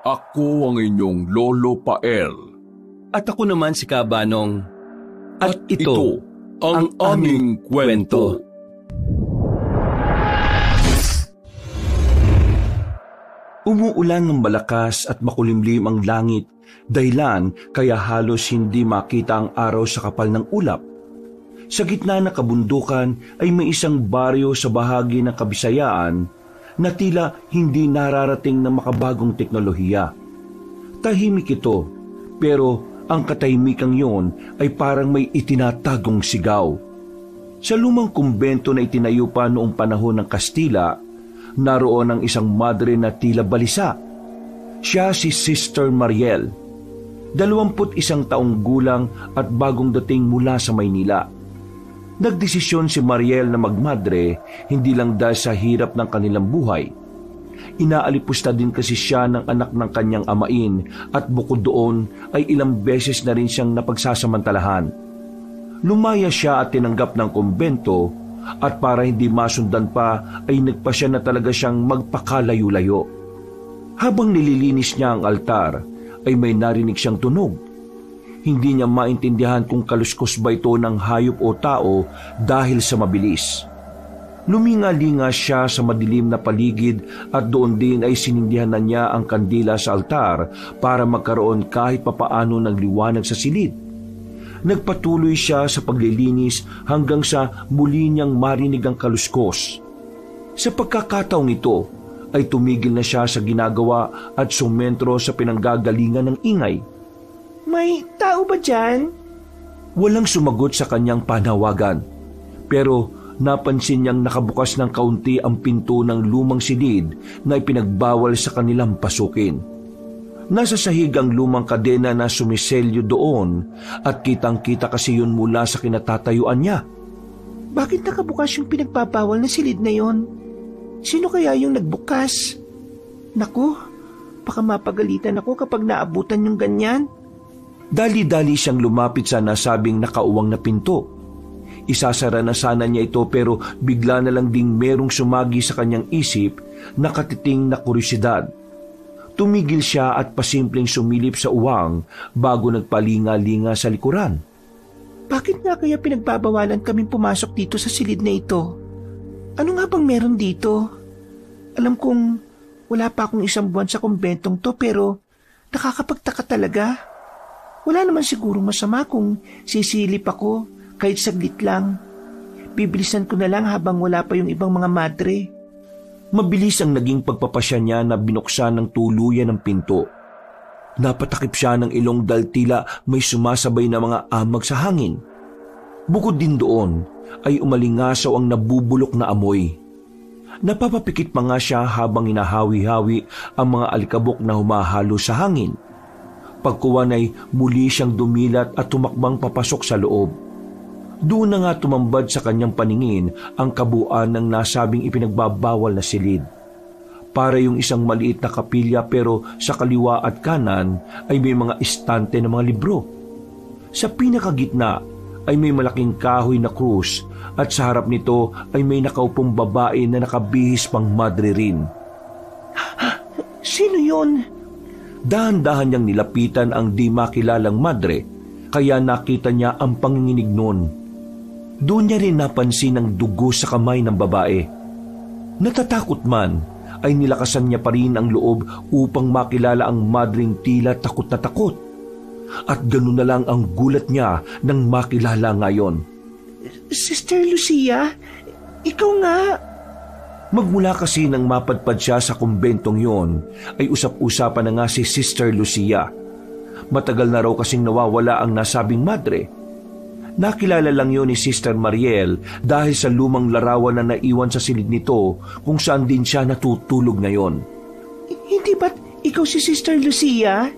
Ako ang inyong Lolo Pael. At ako naman si Kabanong. At ito ang aming kwento. Umuulan ng malakas at makulimlim ang langit, dahilan kaya halos hindi makita ang araw sa kapal ng ulap. Sa gitna ng kabundukan ay may isang baryo sa bahagi ng Kabisayaan na tila hindi nararating ng makabagong teknolohiya. Tahimik ito, pero ang katahimikang yon ay parang may itinatagong sigaw. Sa lumang kumbento na itinayo pa noong panahon ng Kastila, naroon ang isang madre na tila balisa. Siya si Sister Mariel, 21 taong gulang at bagong dating mula sa Maynila. Nagdesisyon si Mariel na magmadre hindi lang dahil sa hirap ng kanilang buhay. Inaalipusta din kasi siya ng anak ng kanyang amain at bukod doon ay ilang beses na rin siyang napagsasamantalahan. Lumaya siya at tinanggap ng kumbento at para hindi masundan pa ay nagpasya na talaga siyang magpakalayo-layo. Habang nililinis niya ang altar ay may narinig siyang tunog. Hindi niya maintindihan kung kaluskos ba ito ng hayop o tao dahil sa mabilis. Luminga-linga siya sa madilim na paligid at doon din ay sinindihan na niya ang kandila sa altar para magkaroon kahit papaano ng liwanag sa silid. Nagpatuloy siya sa paglilinis hanggang sa muli niyang marinig ang kaluskos. Sa pagkakataong ito ay tumigil na siya sa ginagawa at sumentro sa pinanggagalingan ng ingay. May tao ba dyan? Walang sumagot sa kanyang panawagan, pero napansin niyang nakabukas ng kaunti ang pinto ng lumang silid na ipinagbawal sa kanilang pasukin. Nasa sahig ang lumang kadena na sumiselyo doon at kitang-kita kasi yun mula sa kinatatayuan niya. Bakit nakabukas yung pinagbabawal na silid na yon? Sino kaya yung nagbukas? Naku, baka mapagalitan ako kapag naabutan yung ganyan. Dali-dali siyang lumapit sa nasabing nakauwang na pinto. Isasara na sana niya ito pero bigla na lang ding merong sumagi sa kanyang isip na katiting na kuryosidad. Tumigil siya at pasimpleng sumilip sa uwang bago nagpalinga-linga sa likuran. Bakit nga kaya pinagbabawalan kaming pumasok dito sa silid na ito? Ano nga bang meron dito? Alam kong wala pa akong 1 buwan sa kumbentong to pero nakakapagtaka talaga. Wala naman sigurong masama kung sisilip ako kahit saglit lang. Bibilisan ko na lang habang wala pa yung ibang mga madre. Mabilis ang naging pagpapasya niya na binuksan ng tuluyan ng pinto. Napatakip siya ng ilong dahil tila may sumasabay na mga amag sa hangin. Bukod din doon ay umalingasaw ang nabubulok na amoy. Napapapikit pa nga siya habang inahawi-hawi ang mga alikabok na humahalo sa hangin. Pagkuwan ay muli siyang dumilat at tumakbang papasok sa loob. Doon na nga tumambad sa kanyang paningin ang kabuuan ng nasabing ipinagbabawal na silid. Para yung isang maliit na kapilya pero sa kaliwa at kanan ay may mga istante ng mga libro. Sa pinakagitna ay may malaking kahoy na krus at sa harap nito ay may nakaupong babae na nakabihis pang madre rin. Sino yun? Dahan-dahan niyang nilapitan ang di makilalang madre, kaya nakita niya ang panginginig noon. Doon niya rin napansin ang dugo sa kamay ng babae. Natatakot man, ay nilakasan niya pa rin ang loob upang makilala ang madring tila takot na takot. At ganoon na lang ang gulat niya nang makilala ngayon. Sister Lucia, ikaw nga. Magmula kasi nang mapadpad siya sa kumbentong yon, ay usap-usapan na nga si Sister Lucia. Matagal na raw kasing nawawala ang nasabing madre. Nakilala lang yon ni Sister Mariel dahil sa lumang larawan na naiwan sa silid nito kung saan din siya natutulog ngayon. Hindi ba't ikaw si Sister Lucia?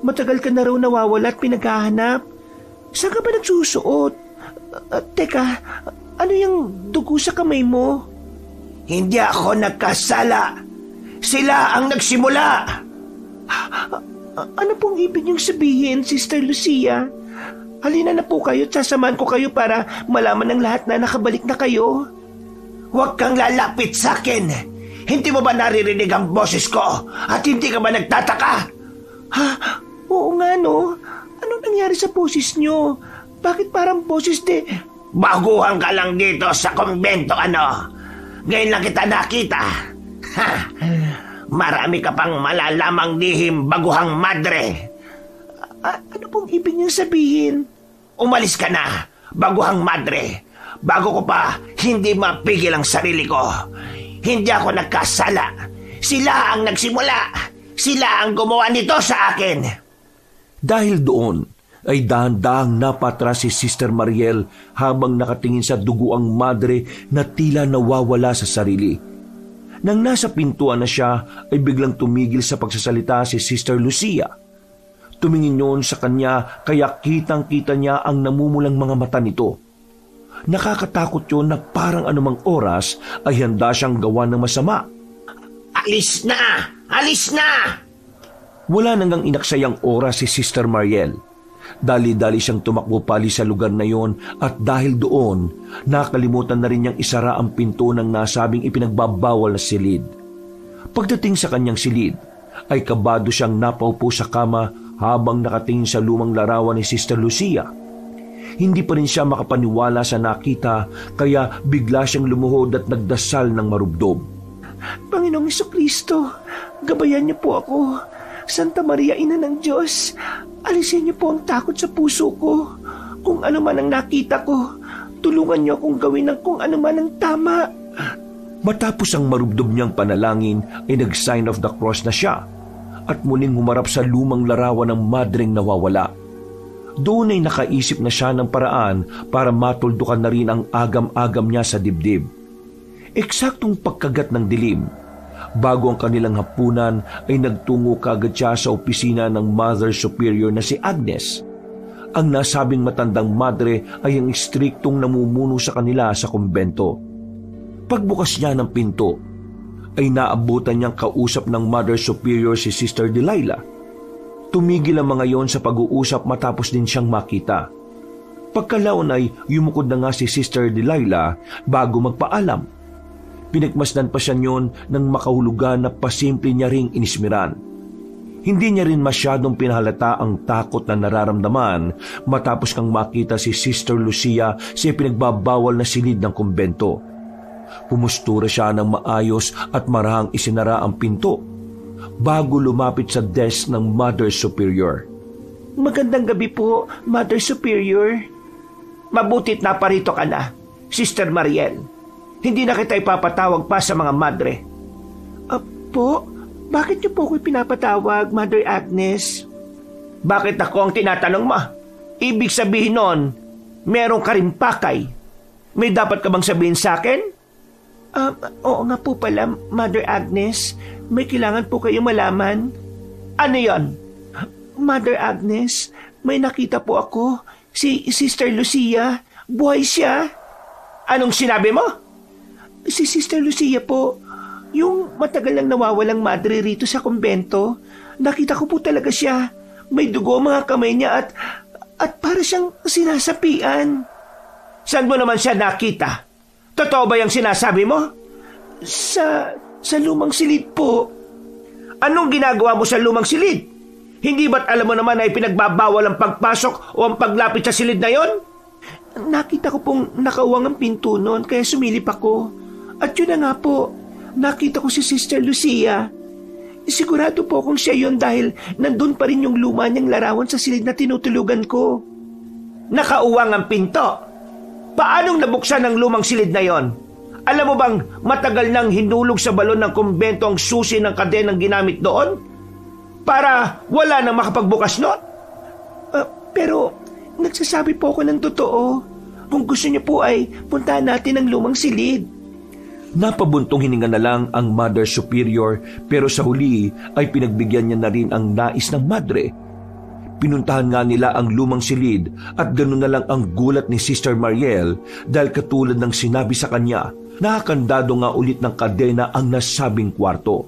Matagal ka na raw nawawala at pinaghahanap. Saan ka ba nagsusuot? Teka, ano yung dugo sa kamay mo? Hindi ako nagkasala. Sila ang nagsimula. Ano pong ibig niyong sabihin, Sister Lucia? Halina na po kayo at sasamahan ko kayo para malaman ng lahat na nakabalik na kayo. Huwag kang lalapit sa akin. Hindi mo ba naririnig ang boses ko? At hindi ka ba nagtataka? Ha? Oo nga no. Anong nangyari sa boses nyo? Bakit parang boses Baguhan ka lang dito sa kumbento, ano? Ngayon lang kita nakita. Ha? Marami ka pang malalamang lihim, baguhang madre. Ano pong ibig niyong sabihin? Umalis ka na, baguhang madre. Bago ko pa hindi mapigil ang sarili ko. Hindi ako nagkasala. Sila ang nagsimula. Sila ang gumawa nito sa akin. Dahil doon ay dahan-dahang napatras si Sister Mariel habang nakatingin sa duguang madre na tila nawawala sa sarili. Nang nasa pintuan na siya ay biglang tumigil sa pagsasalita si Sister Lucia. Tumingin yun sa kanya kaya kitang-kita niya ang namumulang mga mata nito. Nakakatakot yun na parang anumang oras ay handa siyang gawa ng masama. Alis na! Alis na! Wala nang inaksayang oras si Sister Mariel. Dali-dali siyang tumakbo pali sa lugar na yon at dahil doon, nakalimutan na rin niyang isara ang pinto ng nasabing ipinagbabawal na silid. Pagdating sa kanyang silid, ay kabado siyang napaupo sa kama habang nakatingin sa lumang larawan ni Sister Lucia. Hindi pa rin siya makapaniwala sa nakita kaya bigla siyang lumuhod at nagdasal ng marubdob. Panginoong Jesucristo, gabayan niyo po ako. Santa Maria, Ina ng Diyos, alisin niyo po ang takot sa puso ko. Kung ano man ang nakita ko, tulungan niyo akong gawin ng kung ano man ang tama. Matapos ang marubdob niyang panalangin ay nag-sign of the cross na siya at muling humarap sa lumang larawan ng madreng nawawala. Doon ay nakaisip na siya ng paraan para matuldukan na rin ang agam-agam niya sa dibdib. Eksaktong pagkagat ng dilim, bago ang kanilang hapunan ay nagtungo kaagad siya sa opisina ng Mother Superior na si Agnes. Ang nasabing matandang madre ay ang istriktong namumuno sa kanila sa kumbento. Pagbukas niya ng pinto, ay naabutan niyang kausap ng Mother Superior si Sister Delilah. Tumigil ang mga yon sa pag-uusap matapos din siyang makita. Pagkalaon ay yumukod na nga si Sister Delilah bago magpaalam. Pinagmasdan pa siya nyon ng makahulugan na pasimple niya ring inismiran. Hindi niya rin masyadong pinahalata ang takot na nararamdaman matapos kang makita si Sister Lucia sa pinagbabawal na silid ng kumbento. Pumustura siya ng maayos at marahang isinara ang pinto bago lumapit sa desk ng Mother Superior. Magandang gabi po, Mother Superior. Mabutit na parito ka na, Sister Mariel. Hindi na kita ipapatawag pa sa mga madre. Po, bakit niyo po ako'y pinapatawag, Mother Agnes? Bakit ako ang tinatanong mo? Ibig sabihin nun, meron ka rin pakay. May dapat ka bang sabihin sa akin? Oo nga po pala, Mother Agnes. May kailangan po kayong malaman. Ano yon? Mother Agnes, may nakita po ako. Si Sister Lucia. Buhay siya. Anong sinabi mo? Si Sister Lucia po, yung matagal nang nawawalang madre rito sa kumbento. Nakita ko po talaga siya. May dugo mga kamay niya at para siyang sinasapian. Saan mo naman siya nakita? Totoo ba yung sinasabi mo? Sa lumang silid po. Anong ginagawa mo sa lumang silid? Hindi ba't alam mo naman ay pinagbabawal ang pagpasok o ang paglapit sa silid na yon? Nakita ko pong nakauwang ang pinto noon kaya sumilip ako. At yun na nga po, nakita ko si Sister Lucia. Sigurado po kung siya yun dahil nandun pa rin yung luma niyang larawan sa silid na tinutulugan ko. Nakauwang ang pinto? Paanong nabuksan ang lumang silid na yon? Alam mo bang matagal nang hinulog sa balon ng kumbento ang susi ng kadenang ginamit doon? Para wala nang makapagbukas noon? Pero nagsasabi po ako ng totoo. Kung gusto niyo po ay puntahan natin ang lumang silid. Napabuntong hininga na lang ang Mother Superior pero sa huli ay pinagbigyan niya na rin ang nais ng madre. Pinuntahan nga nila ang lumang silid at ganoon na lang ang gulat ni Sister Mariel dahil katulad ng sinabi sa kanya, nakakandado nga ulit ng kadena ang nasabing kwarto.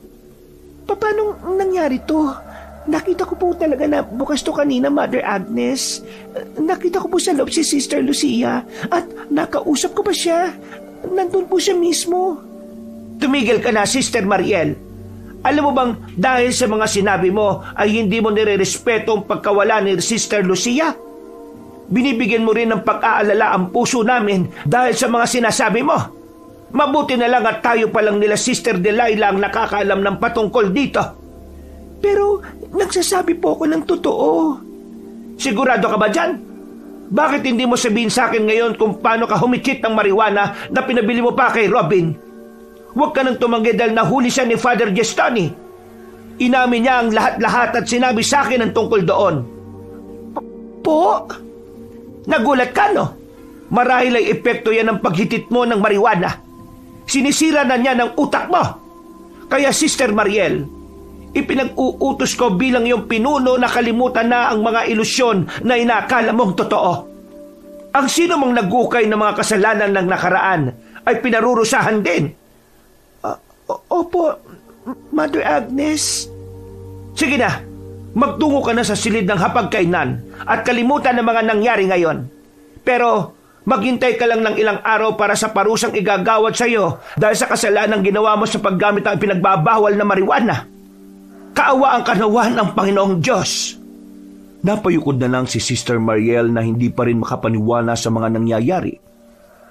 Paano nangyari to? Nakita ko po talaga na bukas to kanina, Mother Agnes. Nakita ko po sa loob si Sister Lucia at nakausap ko pa siya. Nandun po siya mismo. Tumigil ka na, Sister Mariel. Alam mo bang dahil sa mga sinabi mo ay hindi mo nirerespeto ang pagkawala ni Sister Lucia? Binibigyan mo rin ng pag-aalala ang puso namin dahil sa mga sinasabi mo. Mabuti na lang at tayo pa lang nila Sister Delilah ang nakakaalam ng patungkol dito. Pero nagsasabi po ako ng totoo. Sigurado ka ba dyan? Bakit hindi mo sabihin sa akin ngayon kung paano ka humikit ng marijuana na pinabili mo pa kay Robin? Huwag ka nang tumanggi dahil nahuli siya ni Father Gestani. Inamin niya ang lahat-lahat at sinabi sa akin ang tungkol doon. Po? Nagulat ka, no? Marahil ay epekto yan ng paghitit mo ng marijuana. Sinisira na niya ng utak mo. Kaya Sister Mariel, ipinag-uutos ko bilang iyong pinuno na kalimutan na ang mga ilusyon na inakala mong totoo. Ang sino mang nagukay ng mga kasalanan ng nakaraan ay pinarurusahan din. Opo, Mother Agnes. Sige na, magtungo ka na sa silid ng hapagkainan at kalimutan ang mga nangyari ngayon. Pero maghintay ka lang ng ilang araw para sa parusang igagawad sa iyo dahil sa kasalanan ginawa mo sa paggamit ng pinagbabawal na marijuana. Kaawa ang kanawan ng Panginoong Diyos. Napayukod na lang si Sister Mariel na hindi pa rin makapaniwala sa mga nangyayari.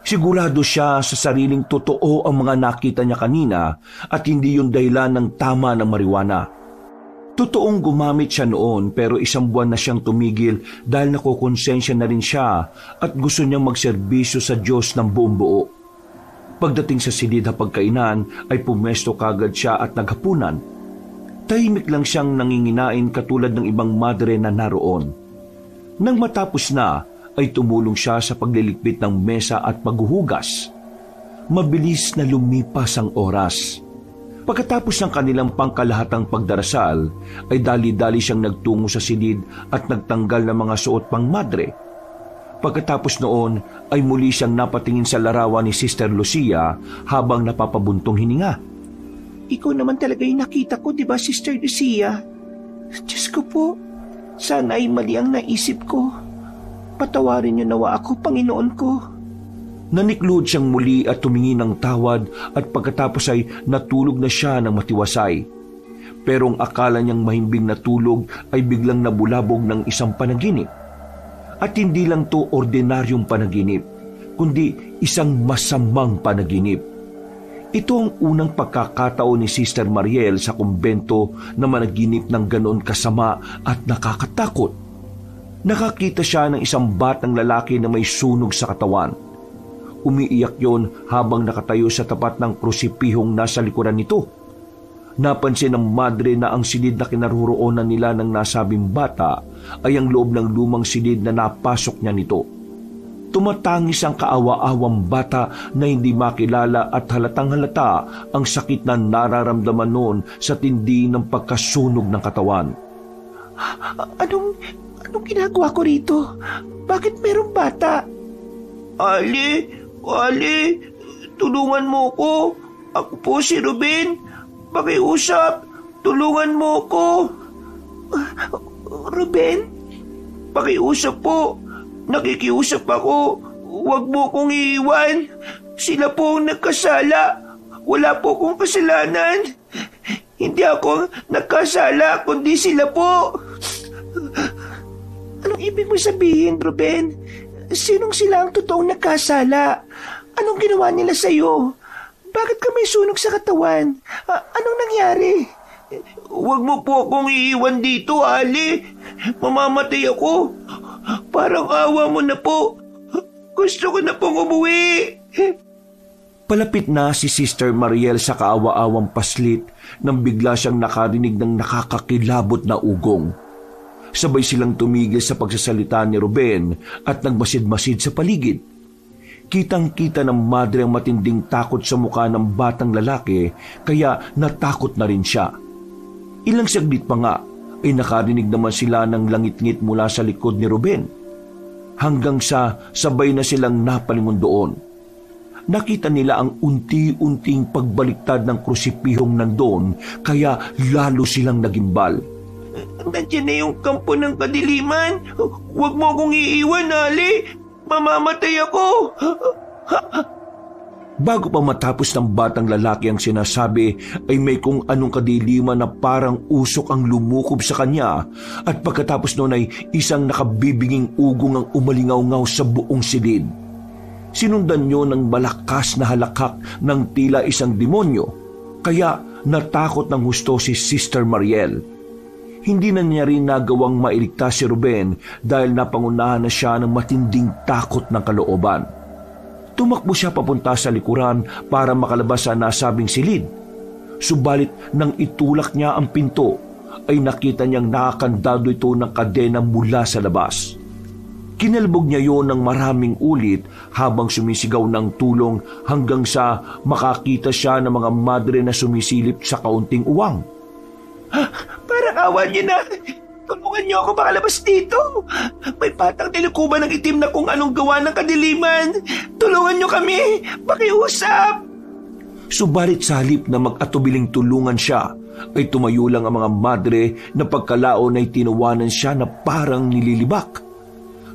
Sigurado siya sa sariling totoo ang mga nakita niya kanina at hindi yung dahilan ng tama ng marijuana. Totoong gumamit siya noon pero 1 buwan na siyang tumigil dahil nakukonsensya na rin siya at gusto niyang magserbisyo sa Diyos ng buong buo. Pagdating sa silid hapagkainan ay pumesto kagad siya at naghapunan. Tahimik lang siyang nanginginain katulad ng ibang madre na naroon. Nang matapos na, ay tumulong siya sa pagliligpit ng mesa at paghuhugas. Mabilis na lumipas ang oras. Pagkatapos ng kanilang pangkalahatang pagdarasal, ay dali-dali siyang nagtungo sa silid at nagtanggal ng mga suot pang madre. Pagkatapos noon, ay muli siyang napatingin sa larawan ni Sister Lucia habang napapabuntong hininga. Ikaw naman talaga yung nakita ko, di ba, Sister Lucia? Diyos ko po, sana ay mali ang naisip ko. Patawarin niyo nawa ako, Panginoon ko. Naniklood siyang muli at tumingin ng tawad at pagkatapos ay natulog na siya ng matiwasay. Pero ang akala niyang mahimbing na tulog ay biglang nabulabog ng isang panaginip. At hindi lang to ordinaryong panaginip, kundi isang masamang panaginip. Ito ang unang pagkakataon ni Sister Mariel sa kumbento na managinip ng ganoon kasama at nakakatakot. Nakakita siya ng isang batang lalaki na may sunog sa katawan. Umiiyak yon habang nakatayo sa tapat ng krusipihong nasa likuran nito. Napansin ng madre na ang silid na kinaroroonan nila ng nasabing bata ay ang loob ng lumang silid na napasok niya nito. Tumatangis ang kaawa-awang bata na hindi makilala at halatang-halata ang sakit na nararamdaman noon sa tindi ng pagkasunog ng katawan. Anong ginagawa ko rito? Bakit merong bata? Ali, tulungan mo ko. Ako po si Ruben. Pakiusap, tulungan mo ko. Ruben? Pakiusap po. Nakikiusap ako. Huwag mo kong iiwan. Sila po ang nagkasala. Wala po kong kasalanan. Hindi ako nagkasala, kundi sila po. Anong ibig mo sabihin, Ruben? Sinong sila ang totoong nagkasala? Anong ginawa nila sa'yo? Bakit ka may sunog sa katawan? Anong nangyari? Huwag mo po akong iiwan dito, Ali. Mamamatay ako. Parang awa mo na po. Gusto ko na pong umuwi. Palapit na si Sister Mariel sa kaawa-awang paslit nang bigla siyang nakarinig ng nakakakilabot na ugong. Sabay silang tumigil sa pagsasalita ni Ruben at nagmasid-masid sa paligid. Kitang-kita ng madre ang matinding takot sa mukha ng batang lalaki kaya natakot na rin siya. Ilang saglit pa nga ay nakarinig naman sila ng langit-ngit mula sa likod ni Ruben. Hanggang sa sabay na silang napalingon doon. Nakita nila ang unti-unting pagbaliktad ng krusipihong nandoon kaya lalo silang nagimbal. Nandiyan na yung kampo ng kadiliman. Huwag mo akong iiwan, Ali. Mamamatay ako. Bago pa matapos ng batang lalaki ang sinasabi, ay may kung anong kadiliman na parang usok ang lumukob sa kanya, at pagkatapos noon ay isang nakabibinging ugong ang umalingaw-ngaw sa buong silid. Sinundan niyo ng malakas na halakak ng tila isang demonyo, kaya natakot ng husto si Sister Mariel. Hindi na niya rin nagawang mailigtas si Ruben dahil napangunahan na siya ng matinding takot ng kalooban. Tumakbo siya papunta sa likuran para makalabas sa nasabing silid. Subalit nang itulak niya ang pinto, ay nakita niyang nakakandado ito ng kadena mula sa labas. Kinalbog niya yon ng maraming ulit habang sumisigaw ng tulong hanggang sa makakita siya ng mga madre na sumisilip sa kaunting uwang. Parang awan niyo na! Tulungan niyo ako makalabas dito! May patang nilikuban ng itim na kung anong gawa ng kadiliman! Tulungan niyo kami! Pakiusap! Subalit sa halip na mag-atubiling tulungan siya, ay tumayo lang ang mga madre na pagkalaon ay tinawanan siya na parang nililibak.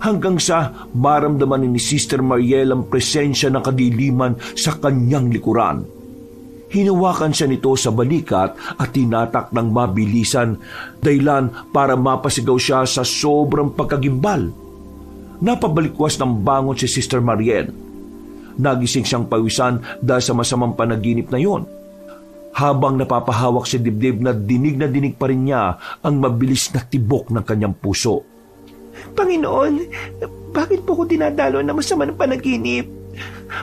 Hanggang sa maramdaman ni Sister Mariel ang presensya ng kadiliman sa kanyang likuran. Hinawakan siya nito sa balikat at tinatak ng mabilisan, dahilan para mapasigaw siya sa sobrang pagkagimbal. Napabalikwas ng bangon si Sister Mariel. Nagising siyang pawisan dahil sa masamang panaginip na yon. Habang napapahawak sa dibdib na dinig pa rin niya ang mabilis na tibok ng kanyang puso. Panginoon, bakit po ko dinadalo na masama ng panaginip?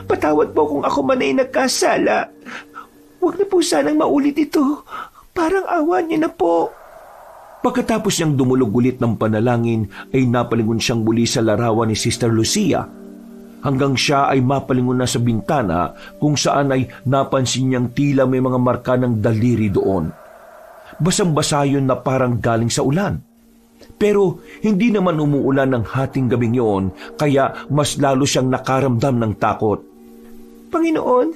Patawad po kung ako man ay nagkasala. Huwag na po sanang maulit ito. Parang awa niyo na po. Pagkatapos niyang dumulog ulit ng panalangin, ay napalingon siyang muli sa larawan ni Sister Lucia. Hanggang siya ay mapalingon na sa bintana kung saan ay napansin niyang tila may mga marka ng daliri doon. Basang-basa yun na parang galing sa ulan. Pero hindi naman umuulan ng hating gabing yon, kaya mas lalo siyang nakaramdam ng takot. Panginoon,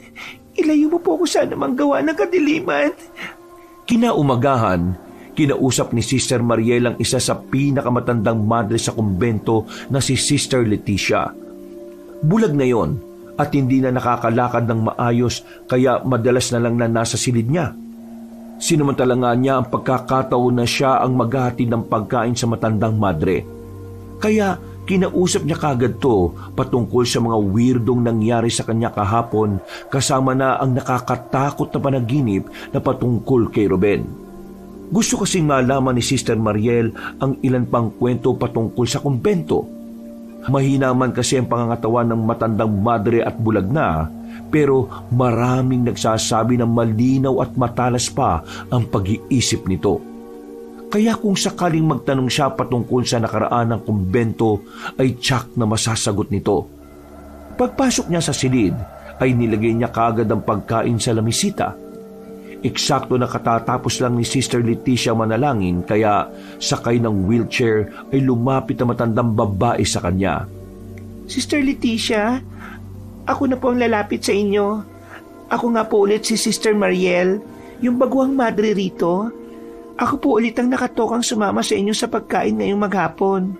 ilayo mo po ako sa anumang gawa ng kadiliman. Kinaumagahan, kinausap ni Sister Mariel ang isa sa pinakamatandang madre sa kumbento na si Sister Leticia. Bulag na yon at hindi na nakakalakad ng maayos, kaya madalas na lang na nasa silid niya. Sinamantala nga niya ang pagkakataon na siya ang maghahatid ng pagkain sa matandang madre. Kaya kinausap niya kagad to patungkol sa mga weirdong nangyari sa kanya kahapon, kasama na ang nakakatakot na panaginip na patungkol kay Ruben. Gusto kasing malaman ni Sister Mariel ang ilan pang kwento patungkol sa kumbento. Mahina man kasi ang pangangatawan ng matandang madre at bulag na, pero maraming nagsasabi na malinaw at matalas pa ang pag-iisip nito. Kaya kung sakaling magtanong siya patungkol sa nakaraan ng kumbento, ay tiyak na masasagot nito. Pagpasok niya sa silid, ay nilagay niya kaagad ang pagkain sa lamisita. Eksakto na katatapos lang ni Sister Leticia manalangin, kaya sakay ng wheelchair ay lumapit na matandang babae sa kanya. Sister Leticia, ako na po ang lalapit sa inyo. Ako nga po ulit si Sister Mariel, yung baguhang madre rito. Ako po ulit ang nakatokang sumama sa inyo sa pagkain ngayong maghapon.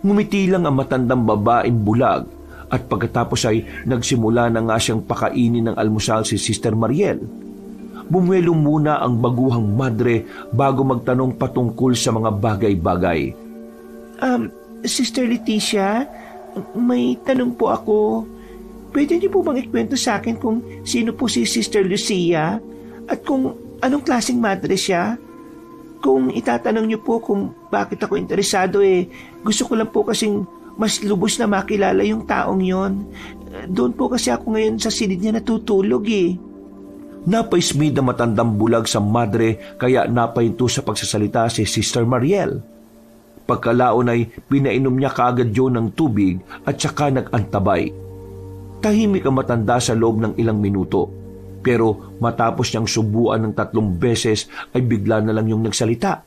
Ngumiti lang ang matandang babaeng bulag, at pagkatapos ay nagsimula na nga siyang pakainin ng almusal si Sister Mariel. Bumuelo muna ang baguhang madre bago magtanong patungkol sa mga bagay-bagay. Sister Leticia, may tanong po ako. Pwede niyo po bang ikwento sa akin kung sino po si Sister Lucia at kung anong klaseng madre siya? Kung itatanong niyo po kung bakit ako interesado, gusto ko lang po kasing mas lubos na makilala yung taong yon. Doon po kasi ako ngayon sa silid niya natutulog Napaismid na matandang bulag sa madre, kaya napahinto sa pagsasalita si Sister Mariel. Pagkalaon ay pinainom niya kaagad yun ng tubig at saka nag-antabay. Tahimik ang matanda sa loob ng ilang minuto, pero matapos niyang subuan ng 3 beses ay bigla na lang yung nagsalita.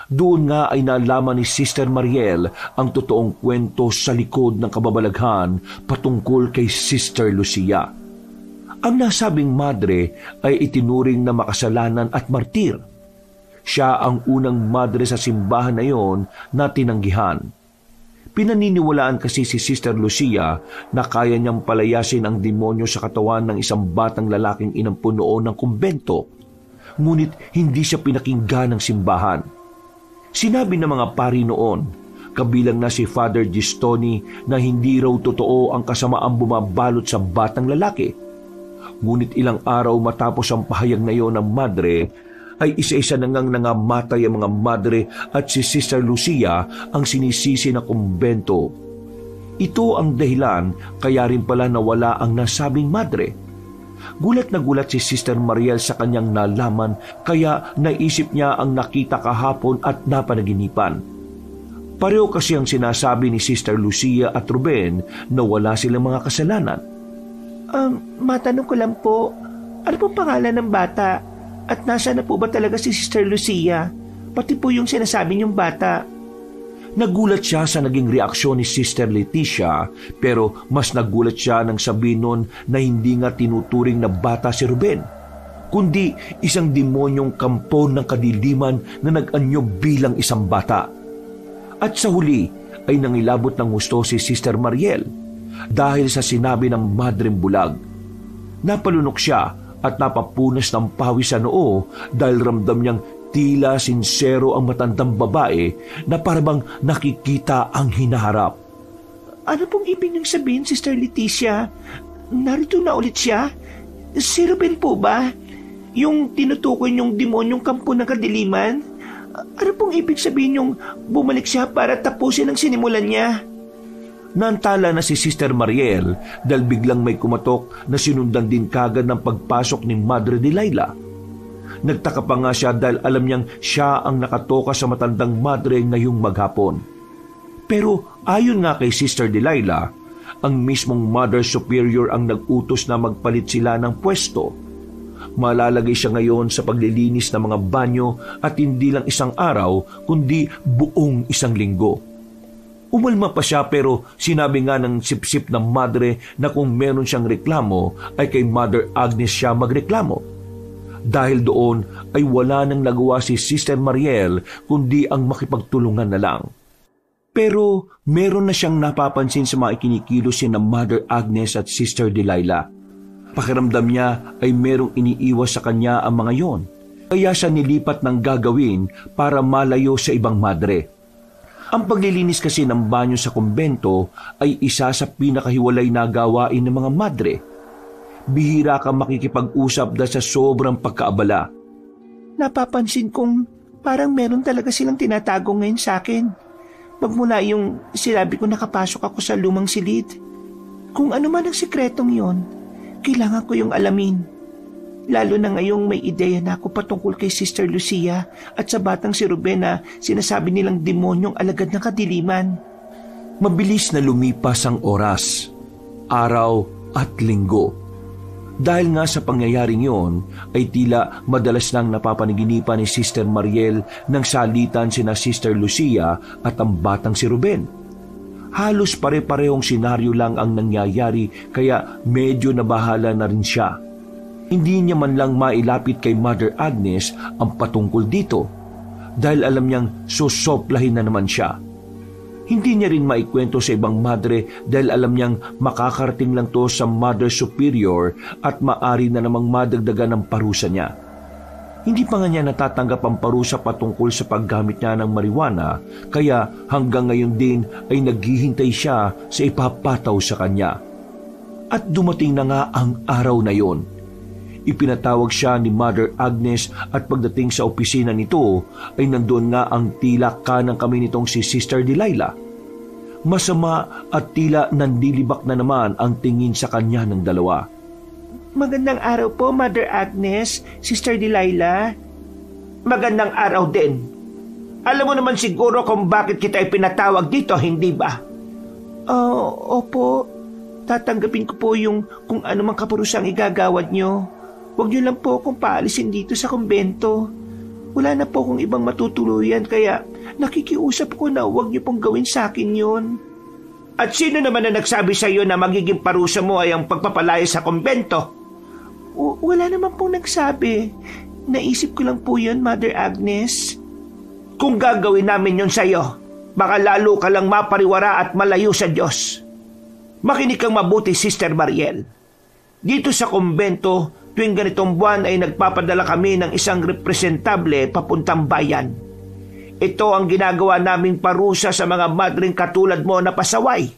Doon nga ay nalaman ni Sister Mariel ang totoong kwento sa likod ng kababalaghan patungkol kay Sister Lucia. Ang nasabing madre ay itinuring na makasalanan at martir. Siya ang unang madre sa simbahan na yon na tinanggihan. Pinaniniwalaan kasi si Sister Lucia na kaya niyang palayasin ang demonyo sa katawan ng isang batang lalaking inampuno noon ng kumbento. Ngunit hindi siya pinakinggan ng simbahan. Sinabi ng mga pari noon, kabilang na si Father Gistoni, na hindi raw totoo ang kasamaang bumabalot sa batang lalaki. Ngunit ilang araw matapos ang pahayag na iyon ng madre, ay isa-isa na ngang nangamatay ang mga madre at si Sister Lucia ang sinisisi ng kumbento. Ito ang dahilan kaya rin pala nawala ang nasabing madre. Gulat na gulat si Sister Mariel sa kanyang nalaman kaya naisip niya ang nakita kahapon at napanaginipan. Pareho kasi ang sinasabi ni Sister Lucia at Ruben na wala silang mga kasalanan. Matanong ko lang po, ano pong pangalan ng bata? At nasaan na po ba talaga si Sister Lucia? Pati po yung sinasabi niyong bata. Nagulat siya sa naging reaksyon ni Sister Leticia, pero mas nagulat siya nang sabihin nun na hindi nga tinuturing na bata si Ruben, kundi isang demonyong kampo ng kadiliman na nag-anyo bilang isang bata. At sa huli ay nangilabot ng gusto si Sister Mariel dahil sa sinabi ng madreng bulag. Napalunok siya at napapunas ng pawis sa noo dahil ramdam niyang tila sinsero ang matandang babae na parabang nakikita ang hinaharap. Ano pong ibig niyong sabihin, Sister Leticia? Narito na ulit siya? Si Ruben po ba? Yung tinutukoy niyong demonyong kampo ng kadiliman? Ano pong ibig sabihin niyong bumalik siya para tapusin ang sinimulan niya? Naantala na si Sister Mariel dahil biglang may kumatok na sinundan din kagad ng pagpasok ni Madre Delilah. Nagtaka pa nga siya dahil alam niyang siya ang nakatoka sa matandang madre ngayong maghapon. Pero ayon nga kay Sister Delilah, ang mismong Mother Superior ang nag-utos na magpalit sila ng pwesto. Malalagay siya ngayon sa paglilinis ng mga banyo at hindi lang isang araw kundi buong isang linggo. Umalma pa siya pero sinabi nga ng sipsip ng madre na kung meron siyang reklamo ay kay Mother Agnes siya magreklamo. Dahil doon ay wala nang nagawa si Sister Mariel kundi ang makipagtulungan na lang. Pero meron na siyang napapansin sa mga ikinikilos ng Mother Agnes at Sister Delilah. Pakiramdam niya ay merong iniiwas sa kanya ang mga yon. Kaya siya nilipat ng gagawin para malayo sa ibang madre. Ang paglilinis kasi ng banyo sa kumbento ay isa sa pinakahiwalay na gawain ng mga madre. Bihira kang makikipag-usap dahil sa sobrang pagkaabala. Napapansin kong parang meron talaga silang tinatago ngayon sa akin. Magmula yung sinabi ko nakapasok ako sa lumang silid. Kung ano man ang sikretong yon, kailangan ko yung alamin. Lalo na ngayong may ideya na ako patungkol kay Sister Lucia at sa batang si Ruben na sinasabi nilang demonyong alagad ng kadiliman. Mabilis na lumipas ang oras, araw at linggo. Dahil nga sa pangyayaring yon, ay tila madalas nang napapanaginipan ni Sister Mariel ng salitan sina Sister Lucia at ang batang si Ruben. Halos pare-parehong senaryo lang ang nangyayari kaya medyo nabahala na rin siya. Hindi niya man lang mailapit kay Mother Agnes ang patungkol dito dahil alam niyang susoplahin na naman siya. Hindi niya rin maikwento sa ibang madre dahil alam niyang makakarating lang to sa Mother Superior at maari na namang madagdagan ng parusa niya. Hindi pa nga niya natatanggap ang parusa patungkol sa paggamit niya ng marijuana kaya hanggang ngayon din ay naghihintay siya sa ipapataw sa kanya. At dumating na nga ang araw na yon. Ipinatawag siya ni Mother Agnes at pagdating sa opisina nito ay nandoon nga ang tila kanang kami nitong si Sister Delilah. Masama at tila nandilibak na naman ang tingin sa kanya ng dalawa. Magandang araw po, Mother Agnes, Sister Delilah. Magandang araw din. Alam mo naman siguro kung bakit kita ipinatawag dito, hindi ba? Opo. Tatanggapin ko po yung kung ano mang kapurusang igagawad nyo. Huwag niyo lang po akong paalisin dito sa kumbento. Wala na po akong ibang matutuluyan kaya nakikiusap ko na huwag niyo pong gawin sa akin yun. At sino naman na nagsabi sa iyo na magiging parusa mo ay ang pagpapalaya sa kumbento? Wala naman pong nagsabi. Naisip ko lang po yun, Mother Agnes. Kung gagawin namin yun sa iyo, baka lalo ka lang mapariwara at malayo sa Diyos. Makinig kang mabuti, Sister Mariel. Dito sa kumbento, tuwing ganitong buwan ay nagpapadala kami ng isang representable papuntang bayan. Ito ang ginagawa naming parusa sa mga madring katulad mo na pasaway.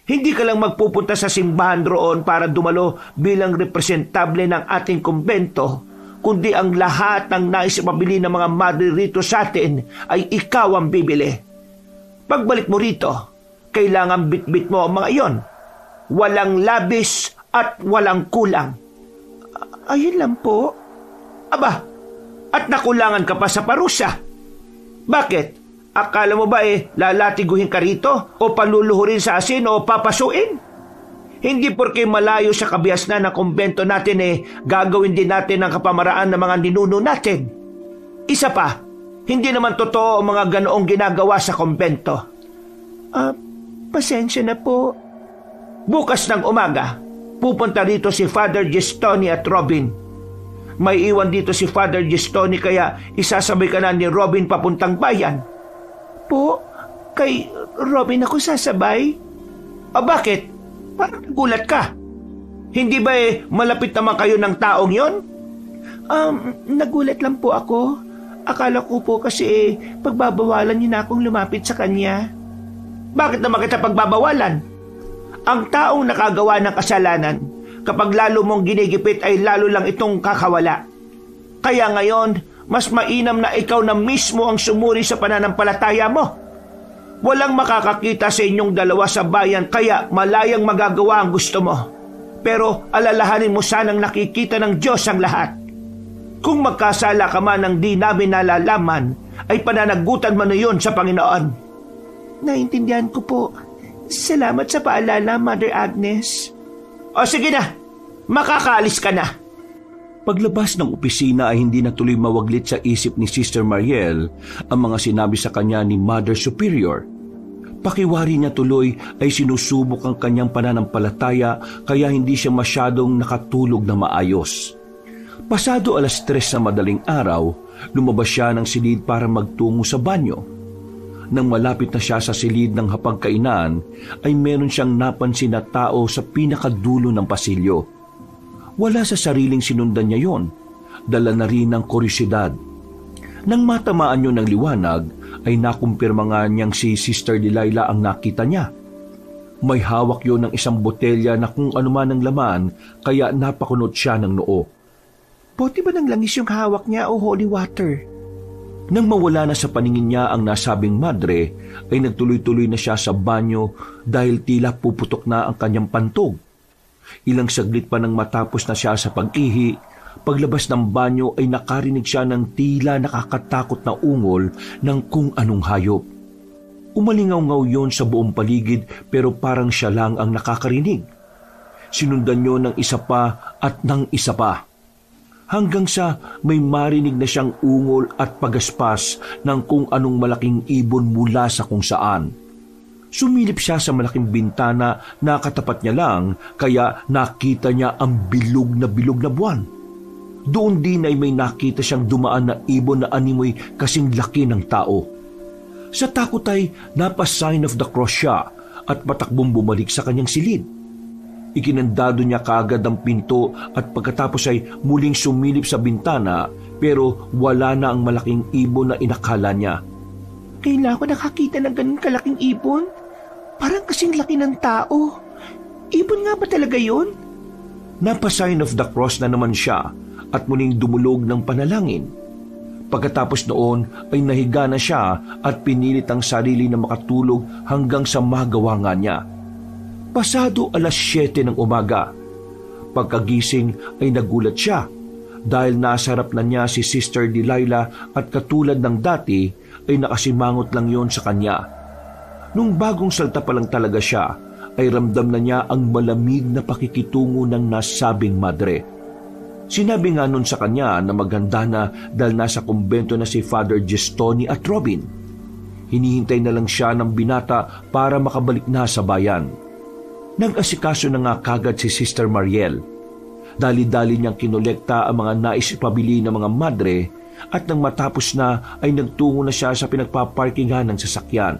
Hindi ka lang magpupunta sa simbahan roon para dumalo bilang representable ng ating kumbento, kundi ang lahat ng nais ipabili ng mga madre rito sa atin ay ikaw ang bibili. Pagbalik mo rito, kailangan bitbit mo ang mga iyon. Walang labis at walang kulang. Ayun lang po. Aba, at nakulangan ka pa sa parusa. Bakit? Akala mo ba lalatiguhin ka rito o paluluhurin sa asin o papasuin? Hindi porke malayo sa kabiasnan ng kumbento natin gagawin din natin ang kapamaraan ng mga ninuno natin. Isa pa, hindi naman totoo ang mga ganoong ginagawa sa kumbento. Pasensya na po. Bukas ng umaga, pupunta rito si Father Gestoni at Robin. May iwan dito si Father Gestoni kaya isasabay ka na ni Robin papuntang bayan. Po, kay Robin ako sasabay? Bakit? Parang nagulat ka. Hindi ba malapit naman kayo ng taong yon? Nagulat lang po ako. Akala ko po kasi pagbabawalan niyo na akong lumapit sa kanya. Bakit naman kita pagbabawalan? Ang taong nakagawa ng kasalanan, kapag lalo mong ginigipit ay lalo lang itong kakawala. Kaya ngayon, mas mainam na ikaw na mismo ang sumuri sa pananampalataya mo. Walang makakakita sa inyong dalawa sa bayan kaya malayang magagawa ang gusto mo. Pero alalahanin mo sanang nakikita ng Diyos ang lahat. Kung magkasala ka man ng di namin nalalaman, ay pananagutan mo na yun sa Panginoon. Naintindihan ko po. Salamat sa paalala, Mother Agnes. O sige na, makakaalis ka na. Paglabas ng opisina ay hindi na tuloy mawaglit sa isip ni Sister Mariel ang mga sinabi sa kanya ni Mother Superior. Pakiwari niya tuloy ay sinusubok ang kanyang pananampalataya kaya hindi siya masyadong nakatulog na maayos. Pasado 3:00 na madaling araw, lumabas siya ng silid para magtungo sa banyo. Nang malapit na siya sa silid ng hapagkainan, ay meron siyang napansin na tao sa pinakadulo ng pasilyo. Wala sa sariling sinundan niya yon, dala na rin ng kuryosidad. Nang matamaan niyo ng liwanag, ay nakumpirma nga niyang si Sister Delilah ang nakita niya. May hawak yon ng isang botelya na kung anuman ang laman, kaya napakunot siya ng noo. Bote ba ng langis yung hawak niya o holy water? Nang mawala na sa paningin niya ang nasabing madre, ay nagtuloy-tuloy na siya sa banyo dahil tila puputok na ang kanyang pantog. Ilang saglit pa nang matapos na siya sa pag-ihi, paglabas ng banyo ay nakarinig siya ng tila nakakatakot na ungol ng kung anong hayop. Umalingaw-ngaw yon sa buong paligid pero parang siya lang ang nakakarinig. Sinundan niyo ng isa pa at ng isa pa. Hanggang sa may marinig na siyang ungol at pagaspas ng kung anong malaking ibon mula sa kung saan. Sumilip siya sa malaking bintana na katapat niya lang kaya nakita niya ang bilog na buwan. Doon din ay may nakita siyang dumaan na ibon na animoy kasing laki ng tao. Sa takot ay napa-sign of the cross siya at patakbong bumalik sa kanyang silid. Ikinandado niya kaagad ang pinto at pagkatapos ay muling sumilip sa bintana pero wala na ang malaking ibon na inakala niya. Kailan ko nakakita ng ganun kalaking ibon? Parang kasing laki ng tao. Ibon nga ba talaga yun? Napa-sign of the cross na naman siya at muling dumulog ng panalangin. Pagkatapos noon ay nahiga na siya at pinilit ang sarili na makatulog hanggang sa magawa nga niya. Pasado 7:00 ng umaga. Pagkagising ay nagulat siya dahil nasa harap na niya si Sister Delilah at katulad ng dati ay nakasimangot lang yon sa kanya. Nung bagong salta pa lang talaga siya ay ramdam na niya ang malamig na pakikitungo ng nasabing madre. Sinabi nga nun sa kanya na maganda na dahil nasa kumbento na si Father Gestoni at Robin. Hinihintay na lang siya ng binata para makabalik na sa bayan. Nag-asikaso na nga kagad si Sister Mariel. Dali-dali niyang kinolekta ang mga nais ipabili ng mga madre at nang matapos na ay nagtungo na siya sa pinagpaparkingan ng sasakyan.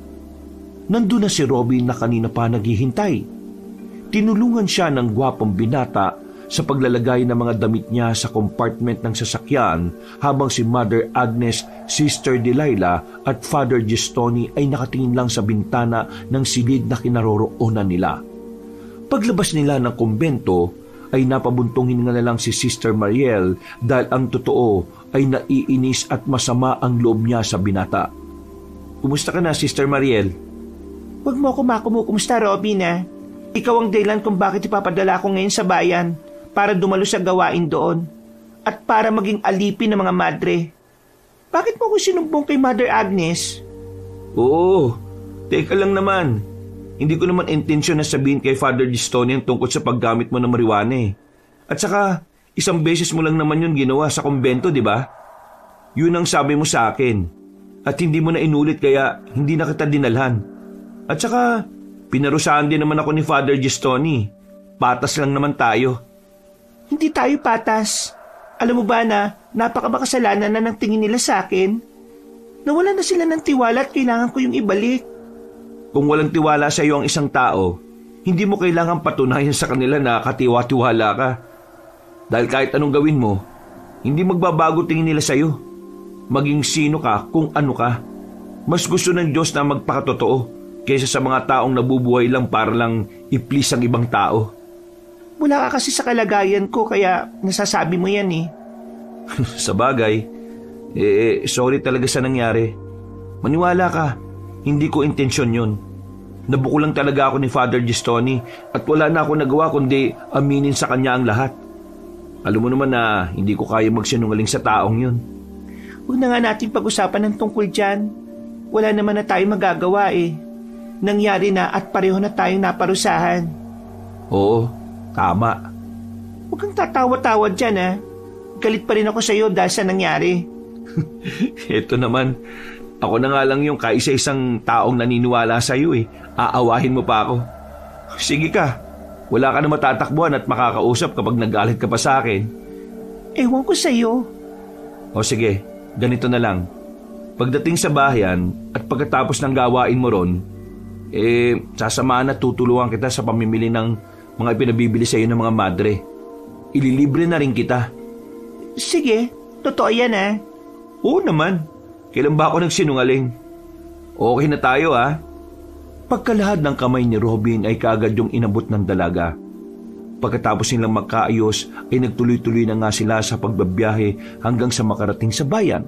Nandun na si Robin na kanina pa naghihintay. Tinulungan siya ng gwapong binata sa paglalagay ng mga damit niya sa compartment ng sasakyan habang si Mother Agnes, Sister Delilah at Father Gestoni ay nakatingin lang sa bintana ng silid na kinaroroonan nila. Paglabas nila ng kumbento ay napabuntong hininga na lang si Sister Mariel dahil ang totoo ay naiinis at masama ang loob niya sa binata. Kumusta ka na, Sister Mariel? Huwag mo ako makumusta, Robin, ah. Ikaw ang dahilan kung bakit ipapadala ko ngayon sa bayan para dumalo sa gawain doon at para maging alipin ng mga madre. Bakit mo ko sinumbong kay Mother Agnes? Oo, teka lang naman. Hindi ko naman intensyon na sabihin kay Father Gestoni ang tungkol sa paggamit mo ng marijuana eh. At saka, isang beses mo lang naman yun ginawa sa kumbento, di ba? Yun ang sabi mo sa akin. At hindi mo na inulit kaya hindi na kita dinalhan. At saka, pinarusahan din naman ako ni Father Gestoni. Patas lang naman tayo. Hindi tayo patas. Alam mo ba na napakamakasalanan na ng tingin nila sa akin? Nawala na sila ng tiwala at kailangan ko yung ibalik. Kung walang tiwala sa iyo ang isang tao, hindi mo kailangang patunayan sa kanila na katiwa-tiwala ka. Dahil kahit anong gawin mo, hindi magbabago tingin nila sa iyo. Maging sino ka kung ano ka. Mas gusto ng Diyos na magpakatotoo kaysa sa mga taong nabubuhay lang para lang i-please ang ibang tao. Wala ka kasi sa kalagayan ko kaya nasasabi mo yan eh. Sa bagay, sorry talaga sa nangyari. Maniwala ka, hindi ko intensyon yun. Nabuko lang talaga ako ni Father Gestoni at wala na ako nagawa kundi aminin sa kanya ang lahat. Alam mo naman na hindi ko kaya magsinungaling sa taong yun. Huwag na nga natin pag-usapan ng tungkol dyan. Wala naman na tayong magagawa eh. Nangyari na at pareho na tayong naparusahan. Oo, tama. Huwag kang tatawa-tawa dyan ah. Galit pa rin ako sa iyo dahil sa nangyari. Ito naman, ako na nga lang yung kaisa-isang taong naniniwala sa iyo eh. Aawahin mo pa ako. Sige ka, wala ka na matatakbuhan at makakausap kapag nagalit ka pa sa akin. Ewan ko sa iyo. O sige, ganito na lang. Pagdating sa bayan at pagkatapos ng gawain mo ron, sasamahan at tutulungan kita sa pamimili ng mga ipinabibili sa iyo ng mga madre. Ililibre na rin kita. Sige, totoo yan ah. Oo naman. Kailan ba ako nagsinungaling? Okay na tayo ah. Pagkalahad ng kamay ni Robin ay kaagad yung inabot ng dalaga. Pagkatapos nilang magkaayos ay nagtuloy-tuloy na nga sila sa pagbabiyahe hanggang sa makarating sa bayan.